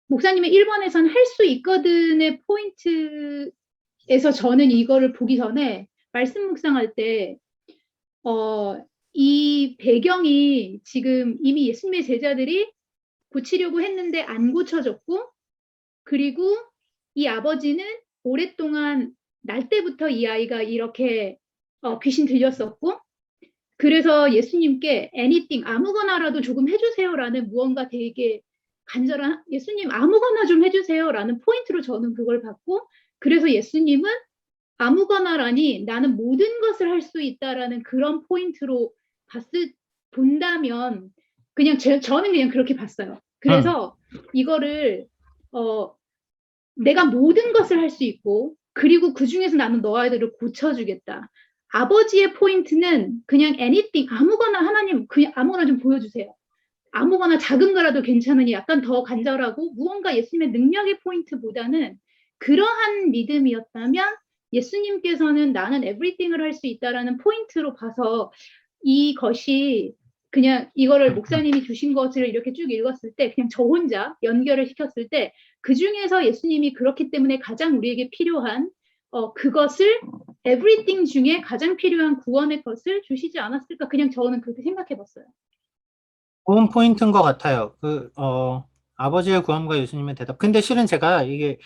목사님의 1번에선 할 수 있거든의 포인트에서 저는 이거를 보기 전에 말씀 묵상할 때 이 배경이 지금 이미 예수님의 제자들이 고치려고 했는데 안 고쳐졌고, 그리고 이 아버지는 오랫동안 날 때부터 이 아이가 이렇게 귀신 들렸었고, 그래서 예수님께 anything, 아무거나라도 조금 해주세요라는 무언가 되게 간절한, 예수님 아무거나 좀 해주세요라는 포인트로 저는 그걸 봤고, 그래서 예수님은 아무거나라니 나는 모든 것을 할 수 있다라는 그런 포인트로 본다면 그냥 저는 그냥 그렇게 봤어요. 그래서 이거를 내가 모든 것을 할 수 있고, 그리고 그 중에서 나는 너 아이들을 고쳐주겠다. 아버지의 포인트는 그냥 anything, 아무거나 하나님 그냥 아무거나 좀 보여주세요. 아무거나 작은 거라도 괜찮으니 약간 더 간절하고 무언가 예수님의 능력의 포인트보다는 그러한 믿음이었다면 예수님께서는 나는 everything을 할 수 있다라는 포인트로 봐서 이것이 그냥 이거를 목사님이 주신 것을 이렇게 쭉 읽었을 때 그냥 저 혼자 연결을 시켰을 때 그 중에서 예수님이 그렇기 때문에 가장 우리에게 필요한 그것을 everything 중에 가장 필요한 구원의 것을 주시지 않았을까, 그냥 저는 그렇게 생각해 봤어요. 좋은 포인트인 것 같아요. 아버지의 구원과 예수님의 대답. 근데 실은 제가 이게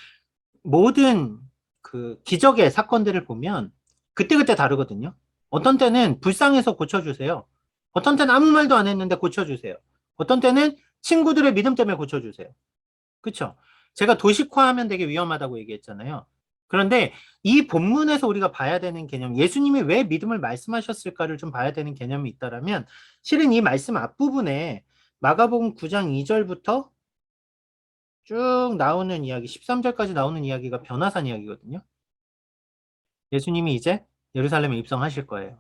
모든 그 기적의 사건들을 보면 그때그때 다르거든요. 어떤 때는 불쌍해서 고쳐주세요. 어떤 때는 아무 말도 안 했는데 고쳐주세요. 어떤 때는 친구들의 믿음 때문에 고쳐주세요. 그쵸? 제가 도식화하면 되게 위험하다고 얘기했잖아요. 그런데 이 본문에서 우리가 봐야 되는 개념, 예수님이 왜 믿음을 말씀하셨을까를 좀 봐야 되는 개념이 있다면 실은 이 말씀 앞부분에 마가복음 9장 2절부터 쭉 나오는 이야기, 13절까지 나오는 이야기가 변화산 이야기거든요. 예수님이 이제 예루살렘에 입성하실 거예요.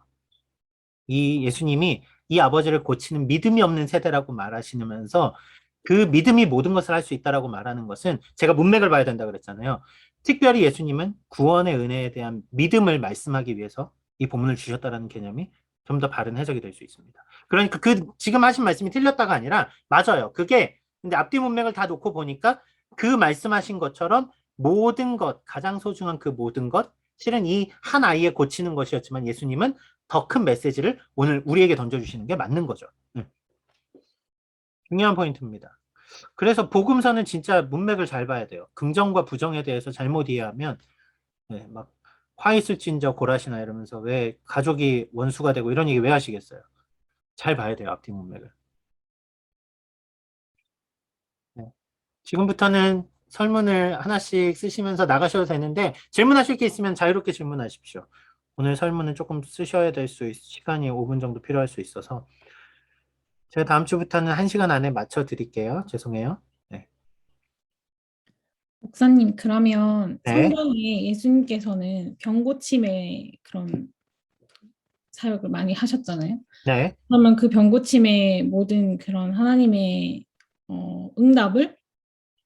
이 예수님이 이 아버지를 고치는 믿음이 없는 세대라고 말하시면서 그 믿음이 모든 것을 할 수 있다라고 말하는 것은 제가 문맥을 봐야 된다 그랬잖아요. 특별히 예수님은 구원의 은혜에 대한 믿음을 말씀하기 위해서 이 본문을 주셨다라는 개념이 좀 더 바른 해석이 될 수 있습니다. 그러니까 지금 하신 말씀이 틀렸다가 아니라 맞아요. 그게 근데 앞뒤 문맥을 다 놓고 보니까 그 말씀하신 것처럼 모든 것, 가장 소중한 그 모든 것, 실은 이 한 아이에 고치는 것이었지만 예수님은 더 큰 메시지를 오늘 우리에게 던져주시는 게 맞는 거죠. 중요한 포인트입니다. 그래서 복음서는 진짜 문맥을 잘 봐야 돼요. 긍정과 부정에 대해서 잘못 이해하면 막 화 있을진저 고라시나 이러면서 왜 가족이 원수가 되고 이런 얘기 왜 하시겠어요? 잘 봐야 돼요. 앞뒤 문맥을. 지금부터는 설문을 하나씩 쓰시면서 나가셔도 되는데 질문하실 게 있으면 자유롭게 질문하십시오. 오늘 설문은 조금 쓰셔야 될 수 시간이 5분 정도 필요할 수 있어서 제가 다음 주부터는 1시간 안에 맞춰 드릴게요. 죄송해요. 네. 목사님, 그러면 네. 성경에 예수님께서는 병고침의 그런 사역을 많이 하셨잖아요. 네. 그러면 그 병고침의 모든 그런 하나님의 응답을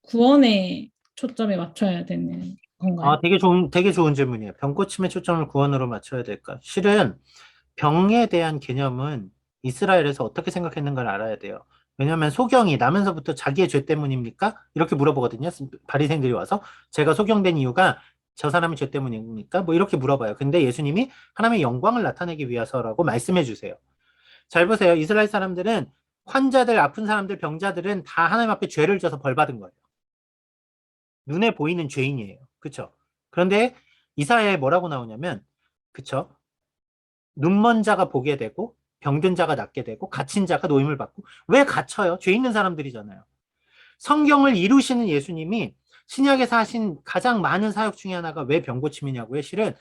구원에 초점에 맞춰야 되는 건가요? 되게 좋은 질문이에요. 병고침의 초점을 구원으로 맞춰야 될까? 실은 병에 대한 개념은 이스라엘에서 어떻게 생각했는가를 알아야 돼요. 왜냐하면 소경이 나면서부터 자기의 죄 때문입니까? 이렇게 물어보거든요. 바리새인들이 와서 제가 소경된 이유가 저 사람의 죄 때문입니까? 뭐 이렇게 물어봐요. 근데 예수님이 하나님의 영광을 나타내기 위해서라고 말씀해 주세요. 잘 보세요. 이스라엘 사람들은 환자들, 아픈 사람들, 병자들은 다 하나님 앞에 죄를 져서 벌 받은 거예요. 눈에 보이는 죄인이에요. 그렇죠? 그런데 이사야에 뭐라고 나오냐면 그렇죠? 눈먼 자가 보게 되고 병든 자가 낫게 되고 갇힌 자가 노임을 받고 왜 갇혀요? 죄 있는 사람들이잖아요. 성경을 이루시는 예수님이 신약에서 하신 가장 많은 사역 중에 하나가 왜 병고침이냐고요. 실은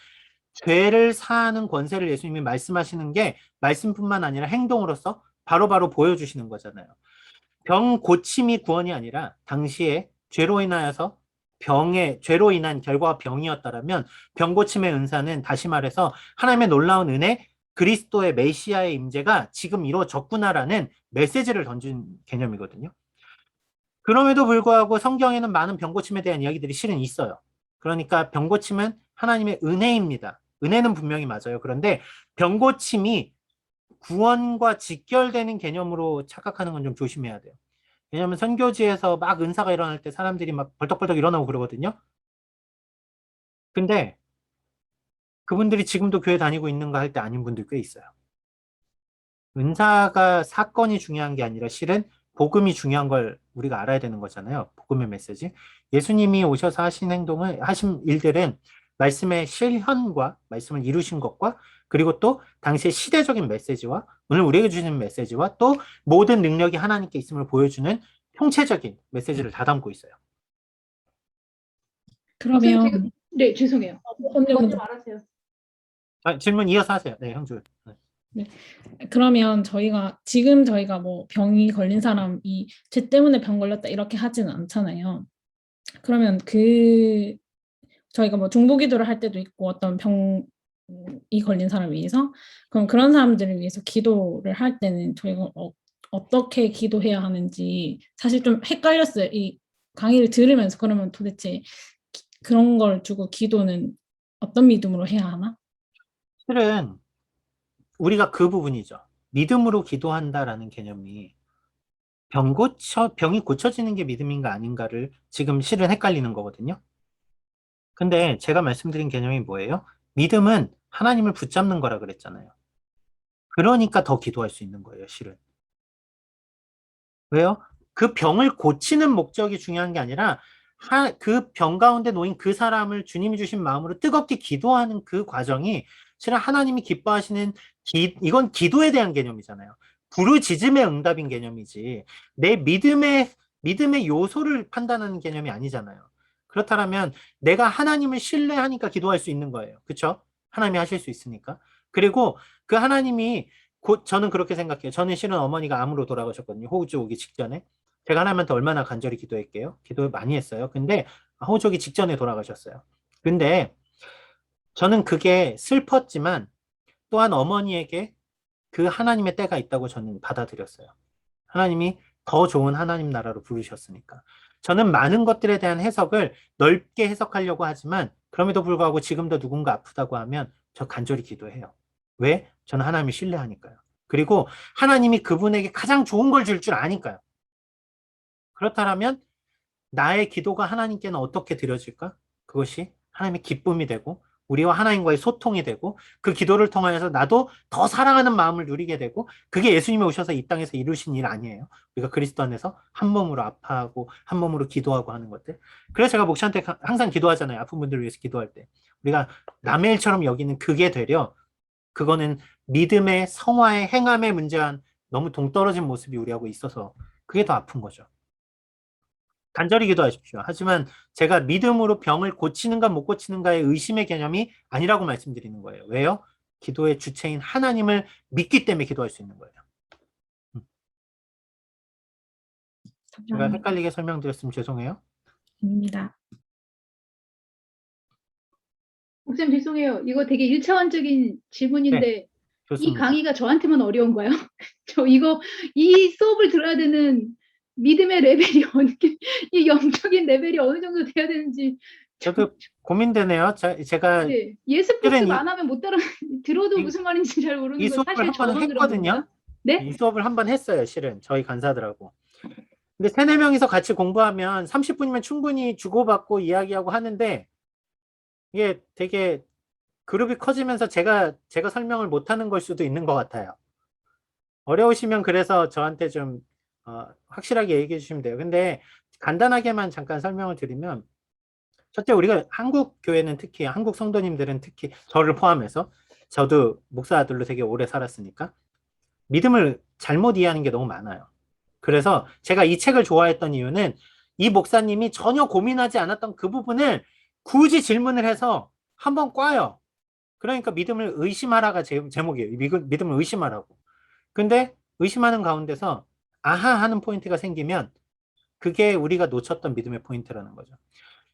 죄를 사하는 권세를 예수님이 말씀하시는 게 말씀뿐만 아니라 행동으로서 바로바로 보여주시는 거잖아요. 병 고침이 구원이 아니라 당시에 죄로 인하여서 죄로 인한 결과가 병이었다라면 병 고침의 은사는 다시 말해서 하나님의 놀라운 은혜, 그리스도의 메시아의 임재가 지금 이루어졌구나라는 메시지를 던진 개념이거든요. 그럼에도 불구하고 성경에는 많은 병 고침에 대한 이야기들이 실은 있어요. 그러니까 병 고침은 하나님의 은혜입니다. 은혜는 분명히 맞아요. 그런데 병 고침이 구원과 직결되는 개념으로 착각하는 건 좀 조심해야 돼요. 왜냐하면 선교지에서 막 은사가 일어날 때 사람들이 막 벌떡벌떡 일어나고 그러거든요. 근데 그분들이 지금도 교회 다니고 있는가 할 때 아닌 분들 꽤 있어요. 은사가 사건이 중요한 게 아니라 실은 복음이 중요한 걸 우리가 알아야 되는 거잖아요. 복음의 메시지. 예수님이 오셔서 하신 일들은 말씀의 실현과 말씀을 이루신 것과 그리고 또 당시의 시대적인 메시지와 오늘 우리에게 주시는 메시지와 또 모든 능력이 하나님께 있음을 보여주는 총체적인 메시지를 다 담고 있어요. 그러면 네, 죄송해요. 먼저 말하세요. 질문 이어서 하세요. 네, 형주. 네. 그러면 저희가 뭐 병이 걸린 사람이 죄 때문에 병 걸렸다 이렇게 하지는 않잖아요. 그러면 저희가 뭐 중보기도를 할 때도 있고 어떤 병이 걸린 사람을 위해서 그럼 그런 사람들을 위해서 기도를 할 때는 저희가 어떻게 기도해야 하는지 사실 좀 헷갈렸어요. 이 강의를 들으면서 그러면 도대체 그런 걸 두고 기도는 어떤 믿음으로 해야 하나? 실은 우리가 그 부분이죠. 믿음으로 기도한다라는 개념이 병이 고쳐지는 게 믿음인가 아닌가를 지금 실은 헷갈리는 거거든요. 근데 제가 말씀드린 개념이 뭐예요? 믿음은 하나님을 붙잡는 거라 그랬잖아요. 그러니까 더 기도할 수 있는 거예요, 실은. 왜요? 그 병을 고치는 목적이 중요한 게 아니라 그 병 가운데 놓인 그 사람을 주님이 주신 마음으로 뜨겁게 기도하는 그 과정이 실은 하나님이 기뻐하시는 이건 기도에 대한 개념이잖아요. 부르짖음의 응답인 개념이지 내 믿음의 요소를 판단하는 개념이 아니잖아요. 그렇다면 내가 하나님을 신뢰하니까 기도할 수 있는 거예요. 그렇죠? 하나님이 하실 수 있으니까. 그리고 그 하나님이 저는 그렇게 생각해요. 저는 실은 어머니가 암으로 돌아가셨거든요. 호우주 오기 직전에. 제가 하나님한테 얼마나 간절히 기도했게요. 기도 많이 했어요. 근데 호우주 오기 직전에 돌아가셨어요. 근데 저는 그게 슬펐지만 또한 어머니에게 그 하나님의 때가 있다고 저는 받아들였어요. 하나님이 더 좋은 하나님 나라로 부르셨으니까. 저는 많은 것들에 대한 해석을 넓게 해석하려고 하지만 그럼에도 불구하고 지금도 누군가 아프다고 하면 저 간절히 기도해요. 왜? 저는 하나님을 신뢰하니까요. 그리고 하나님이 그분에게 가장 좋은 걸 줄 줄 아니까요. 그렇다면 나의 기도가 하나님께는 어떻게 드려질까? 그것이 하나님의 기쁨이 되고 우리와 하나님과의 소통이 되고 그 기도를 통하여서 나도 더 사랑하는 마음을 누리게 되고 그게 예수님이 오셔서 이 땅에서 이루신 일 아니에요. 우리가 그리스도 안에서 한 몸으로 아파하고 한 몸으로 기도하고 하는 것들. 그래서 제가 목사한테 항상 기도하잖아요. 아픈 분들을 위해서 기도할 때. 우리가 남의 일처럼 여기는 그게 되려 그거는 믿음의 성화의 행함의 문제와 너무 동떨어진 모습이 우리하고 있어서 그게 더 아픈 거죠. 간절히 기도하십시오. 하지만 제가 믿음으로 병을 고치는가 못 고치는가의 의심의 개념이 아니라고 말씀드리는 거예요. 왜요? 기도의 주체인 하나님을 믿기 때문에 기도할 수 있는 거예요. 제가 헷갈리게 설명드렸으면 죄송해요. 아닙니다. 목사님 죄송해요. 이거 되게 1차원적인 질문인데 이 좋습니다. 강의가 저한테만 어려운가요? 저 이 수업을 들어야 되는 믿음의 레벨이 이 영적인 레벨이 어느 정도 돼야 되는지 저도 고민되네요. 제가 네, 예습 실은 복습 안 하면 못 따라 들어도 무슨 말인지 잘 모르는 이 거 수업을 사실 한 번 저만 그런 했거든요. 겁니다. 네? 이 수업을 한 번 했어요. 실은 저희 간사들하고. 근데 3-4명이서 같이 공부하면 30분이면 충분히 주고받고 이야기하고 하는데 이게 되게 그룹이 커지면서 제가 설명을 못하는 걸 수도 있는 것 같아요. 어려우시면 그래서 저한테 좀 확실하게 얘기해 주시면 돼요. 근데 간단하게만 잠깐 설명을 드리면 첫째 우리가 한국 교회는 특히 한국 성도님들은 특히 저를 포함해서 저도 목사 아들로 되게 오래 살았으니까 믿음을 잘못 이해하는 게 너무 많아요. 그래서 제가 이 책을 좋아했던 이유는 이 목사님이 전혀 고민하지 않았던 그 부분을 굳이 질문을 해서 한번 꽈요. 그러니까 믿음을 의심하라가 제목이에요. 믿음을 의심하라고. 근데 의심하는 가운데서 아하 하는 포인트가 생기면 그게 우리가 놓쳤던 믿음의 포인트라는 거죠.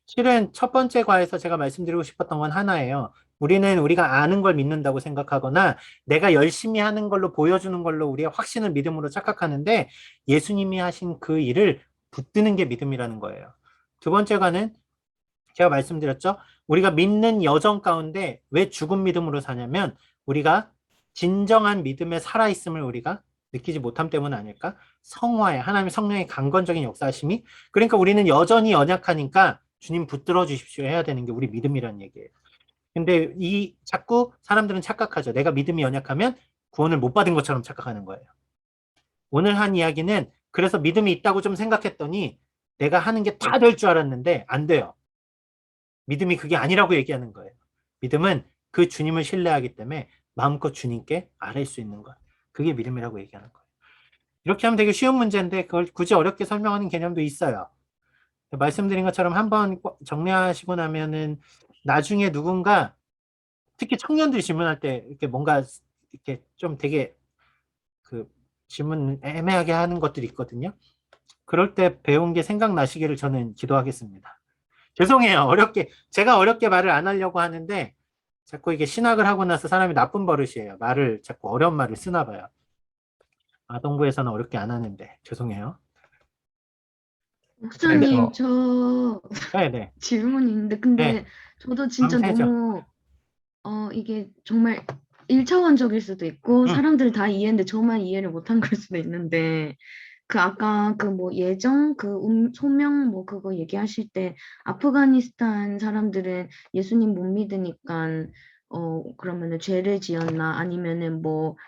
실은 첫 번째 과에서 제가 말씀드리고 싶었던 건 하나예요. 우리는 우리가 아는 걸 믿는다고 생각하거나 내가 열심히 하는 걸로 보여주는 걸로 우리의 확신을 믿음으로 착각하는데 예수님이 하신 그 일을 붙드는 게 믿음이라는 거예요. 두 번째 과는 제가 말씀드렸죠. 우리가 믿는 여정 가운데 왜 죽은 믿음으로 사냐면 우리가 진정한 믿음에 살아있음을 우리가 느끼지 못함 때문 아닐까? 성화에 하나님의 성령의 강건적인 역사하심이 그러니까 우리는 여전히 연약하니까 주님 붙들어 주십시오 해야 되는 게 우리 믿음이라는 얘기예요. 근데 자꾸 사람들은 착각하죠. 내가 믿음이 연약하면 구원을 못 받은 것처럼 착각하는 거예요. 오늘 한 이야기는 그래서 믿음이 있다고 좀 생각했더니 내가 하는 게 다 될 줄 알았는데 안 돼요. 믿음이 그게 아니라고 얘기하는 거예요. 믿음은 그 주님을 신뢰하기 때문에 마음껏 주님께 아뢰 수 있는 것. 그게 믿음이라고 얘기하는 거예요. 이렇게 하면 되게 쉬운 문제인데 그걸 굳이 어렵게 설명하는 개념도 있어요. 말씀드린 것처럼 한번 정리하시고 나면은 나중에 누군가 특히 청년들이 질문할 때 이렇게 뭔가 이렇게 좀 되게 그 질문 애매하게 하는 것들이 있거든요. 그럴 때 배운 게 생각나시기를 저는 기도하겠습니다. 죄송해요. 제가 어렵게 말을 안 하려고 하는데 자꾸 이게 신학을 하고 나서 사람이 나쁜 버릇이에요. 자꾸 어려운 말을 쓰나 봐요. 아동부에서는 어렵게 안 하는데 죄송해요. 목사님, 저 네네. 질문이 있는데, 근데 네. 저도 진짜 밤새죠. 너무, 이게 정말 1차원적일 수도 있고, 사람들 다 이해했는데 저만 이해를 못한 걸 수도 있는데, 아까 소명 그거 얘기하실 때, 아프가니스탄 사람들은 예수님 못 믿으니까, 그러면은 죄를 지었나, 아니면은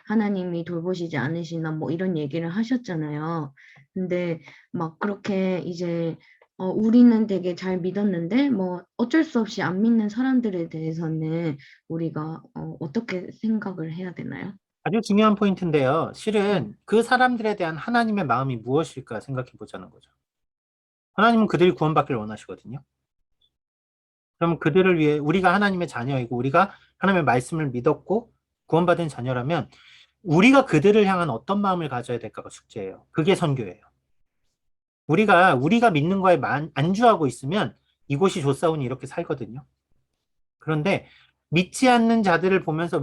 하나님이 돌보시지 않으시나, 이런 얘기를 하셨잖아요. 근데 막 그렇게 이제 우리는 되게 잘 믿었는데 어쩔 수 없이 안 믿는 사람들에 대해서는 우리가 어떻게 생각을 해야 되나요? 아주 중요한 포인트인데요. 실은 그 사람들에 대한 하나님의 마음이 무엇일까 생각해 보자는 거죠. 하나님은 그들이 구원받기를 원하시거든요. 그럼 그들을 위해 우리가 하나님의 자녀이고 우리가 하나님의 말씀을 믿었고 구원받은 자녀라면 우리가 그들을 향한 어떤 마음을 가져야 될까가 숙제예요. 그게 선교예요. 우리가 믿는 거에 안주하고 있으면 이곳이 좋사오니 이렇게 살거든요. 그런데 믿지 않는 자들을 보면서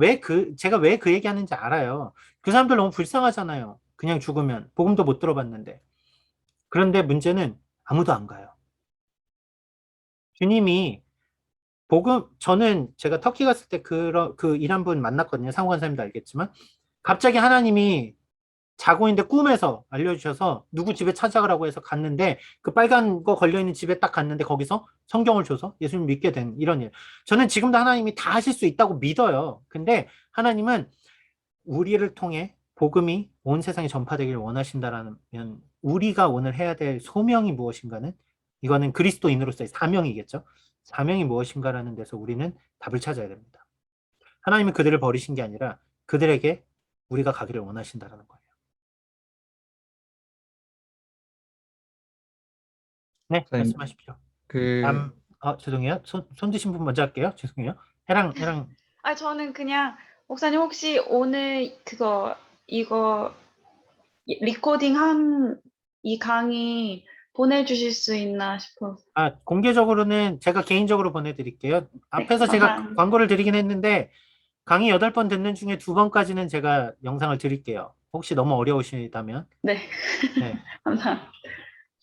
제가 왜 그 얘기하는지 알아요. 그 사람들 너무 불쌍하잖아요. 그냥 죽으면. 복음도 못 들어봤는데. 그런데 문제는 아무도 안 가요. 주님이 저는 제가 터키 갔을 때 그 일한 분 만났거든요. 상호간사님도 알겠지만. 갑자기 하나님이 자고 있는데 꿈에서 알려주셔서 누구 집에 찾아가라고 해서 갔는데 그 빨간 거 걸려있는 집에 딱 갔는데 거기서 성경을 줘서 예수님 믿게 된 이런 일. 저는 지금도 하나님이 다 하실 수 있다고 믿어요. 근데 하나님은 우리를 통해 복음이 온 세상에 전파되기를 원하신다라면 우리가 오늘 해야 될 소명이 무엇인가는 이거는 그리스도인으로서의 사명이겠죠. 사명이 무엇인가라는 데서 우리는 답을 찾아야 됩니다. 하나님은 그들을 버리신 게 아니라 그들에게 우리가 가기를 원하신다라는 거예요. 네, 목사님, 말씀하십시오. 그 죄송해요. 손 드신 분 먼저 할게요. 죄송해요. 해랑. 저는 그냥 목사님 혹시 오늘 이거 리코딩 한 이 강의 보내주실 수 있나 싶어서. 공개적으로는 제가 개인적으로 보내드릴게요. 앞에서 제가 감사합니다. 광고를 드리긴 했는데 강의 8번 듣는 중에 2번까지는 제가 영상을 드릴게요. 혹시 너무 어려우시다면. 네. 네. 감사합니다.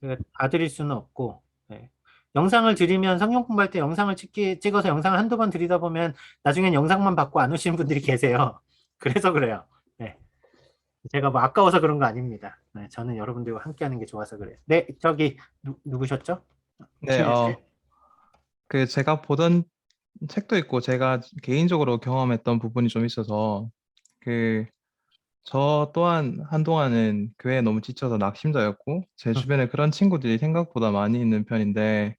제가 다 드릴 수는 없고. 네. 영상을 드리면 성경 공부할 때 영상을 찍어서 영상을 한두 번 드리다 보면 나중엔 영상만 받고 안 오시는 분들이 계세요. 그래서 그래요. 네. 제가 뭐 아까워서 그런 거 아닙니다. 네, 저는 여러분들과 함께 하는 게 좋아서 그래요. 네, 저기 누구셨죠? 네, 그 제가 보던 책도 있고 제가 개인적으로 경험했던 부분이 좀 있어서 저 또한 한동안은 교회에 너무 지쳐서 낙심자였고 제 주변에 그런 친구들이 생각보다 많이 있는 편인데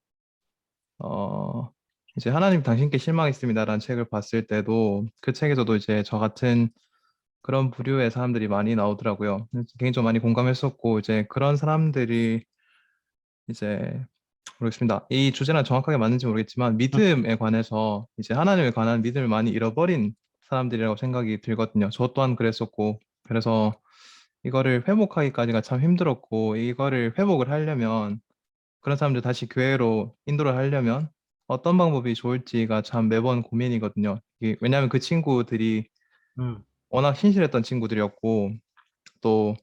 이제 하나님 당신께 실망했습니다라는 책을 봤을 때도 그 책에서도 이제 저 같은 그런 부류의 사람들이 많이 나오더라고요. 개인적으로 많이 공감했었고 이제 그런 사람들이 이제 모르겠습니다. 이 주제랑 정확하게 맞는지 모르겠지만 믿음에 관해서 이제 하나님에 관한 믿음을 많이 잃어버린 사람들이라고 생각이 들거든요. 저 또한 그랬었고 그래서 이거를 회복하기까지가 참 힘들었고 이거를 회복을 하려면 그런 사람들 다시 교회로 인도를 하려면 어떤 방법이 좋을지가 참 매번 고민이거든요. 왜냐하면 그 친구들이 워낙 신실했던 친구들이었고 또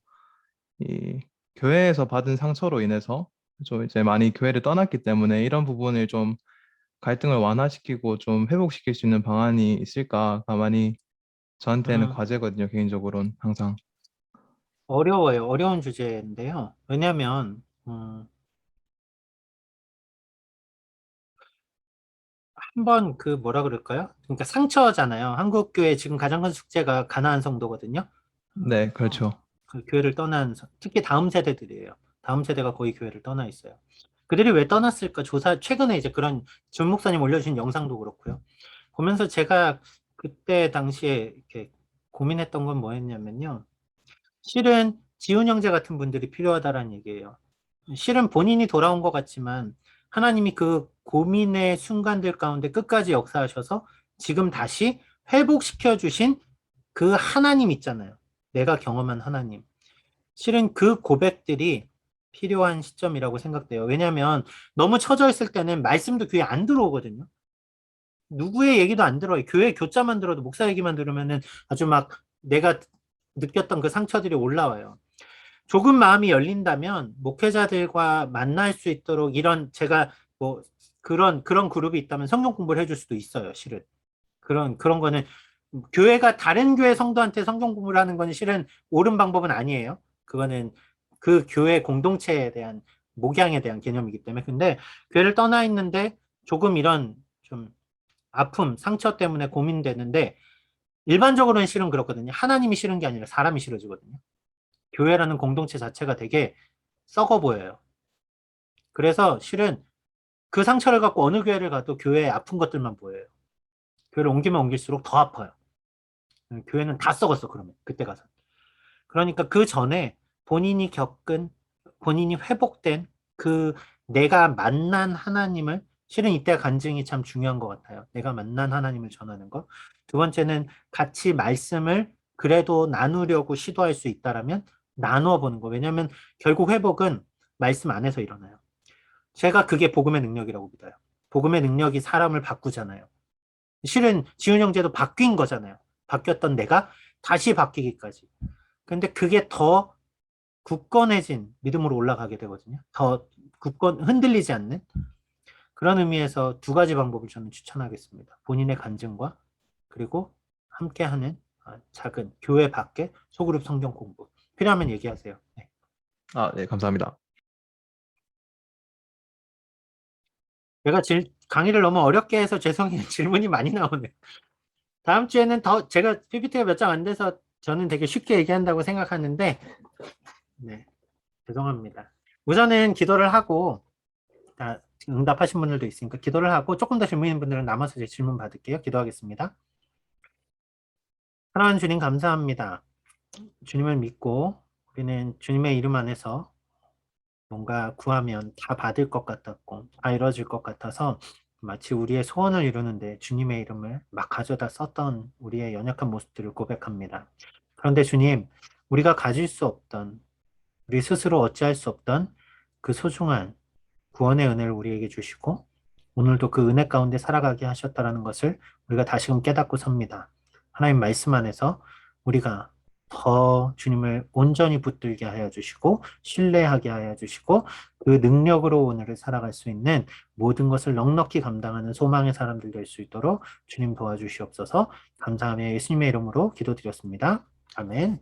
이 교회에서 받은 상처로 인해서 좀 이제 많이 교회를 떠났기 때문에 이런 부분을 좀 갈등을 완화시키고 좀 회복시킬 수 있는 방안이 있을까가 많이 저한테는 과제거든요. 개인적으로는 항상. 어려워요. 어려운 주제인데요. 왜냐하면 한번 뭐라 그럴까요? 그러니까 상처잖아요. 한국 교회 지금 가장 큰 숙제가 가나안 성도거든요. 네, 그렇죠. 그 교회를 떠난 특히 다음 세대들이에요. 다음 세대가 거의 교회를 떠나 있어요. 그들이 왜 떠났을까 최근에 이제 그런 준 목사님 올려주신 영상도 그렇고요. 보면서 제가 그때 당시에 이렇게 고민했던 건 뭐였냐면요. 실은 지훈 형제 같은 분들이 필요하다라는 얘기예요. 실은 본인이 돌아온 것 같지만 하나님이 그 고민의 순간들 가운데 끝까지 역사하셔서 지금 다시 회복시켜 주신 그 하나님 있잖아요. 내가 경험한 하나님. 실은 그 고백들이 필요한 시점이라고 생각돼요. 왜냐하면 너무 처져 있을 때는 말씀도 귀에 안 들어오거든요. 누구의 얘기도 안 들어요. 교회 교자만 들어도 목사 얘기만 들으면은 아주 막 내가 느꼈던 그 상처들이 올라와요. 조금 마음이 열린다면 목회자들과 만날 수 있도록 제가 뭐 그런 그룹이 있다면 성경 공부를 해줄 수도 있어요. 실은 그런 거는 교회가 다른 교회 성도한테 성경 공부를 하는 건 실은 옳은 방법은 아니에요. 그거는 그 교회 공동체에 대한 목양에 대한 개념이기 때문에. 근데 교회를 떠나 있는데 조금 이런 좀 아픔, 상처 때문에 고민되는데 일반적으로는 실은 그렇거든요. 하나님이 싫은 게 아니라 사람이 싫어지거든요. 교회라는 공동체 자체가 되게 썩어 보여요. 그래서 실은 그 상처를 갖고 어느 교회를 가도 교회에 아픈 것들만 보여요. 교회를 옮기면 옮길수록 더 아파요. 교회는 다 썩었어, 그러면. 그때 가서. 그러니까 그 전에 본인이 회복된 내가 만난 하나님을 실은 이때 간증이 참 중요한 것 같아요. 내가 만난 하나님을 전하는 것. 두 번째는 같이 말씀을 그래도 나누려고 시도할 수 있다라면 나누어 보는 거. 왜냐하면 결국 회복은 말씀 안에서 일어나요. 제가 그게 복음의 능력이라고 믿어요. 복음의 능력이 사람을 바꾸잖아요. 실은 지훈 형제도 바뀐 거잖아요. 바뀌었던 내가 다시 바뀌기까지. 근데 그게 더 굳건해진 믿음으로 올라가게 되거든요. 더 흔들리지 않는 그런 의미에서 두 가지 방법을 저는 추천하겠습니다. 본인의 간증과 그리고 함께하는 작은 교회 밖에 소그룹 성경 공부. 필요하면 얘기하세요. 네. 네, 감사합니다. 제가 강의를 너무 어렵게 해서 죄송해요. 질문이 많이 나오네요. 다음 주에는 더 제가 PPT가 몇 장 안 돼서 저는 되게 쉽게 얘기한다고 생각하는데 네, 죄송합니다. 우선은 기도를 하고 다 응답하신 분들도 있으니까 기도를 하고 조금 더 질문 있는 분들은 남아서 제 질문 받을게요. 기도하겠습니다. 사랑하는 주님 감사합니다. 주님을 믿고 우리는 주님의 이름 안에서 뭔가 구하면 다 받을 것 같았고 다 이루어질 것 같아서 마치 우리의 소원을 이루는데 주님의 이름을 막 가져다 썼던 우리의 연약한 모습들을 고백합니다. 그런데 주님, 우리가 가질 수 없던 우리 스스로 어찌할 수 없던 그 소중한 구원의 은혜를 우리에게 주시고 오늘도 그 은혜 가운데 살아가게 하셨다는 것을 우리가 다시금 깨닫고 섭니다. 하나님 말씀 안에서 우리가 더 주님을 온전히 붙들게 하여 주시고 신뢰하게 하여 주시고 그 능력으로 오늘을 살아갈 수 있는 모든 것을 넉넉히 감당하는 소망의 사람들 될 수 있도록 주님 도와주시옵소서. 감사하며 예수님의 이름으로 기도드렸습니다. 아멘.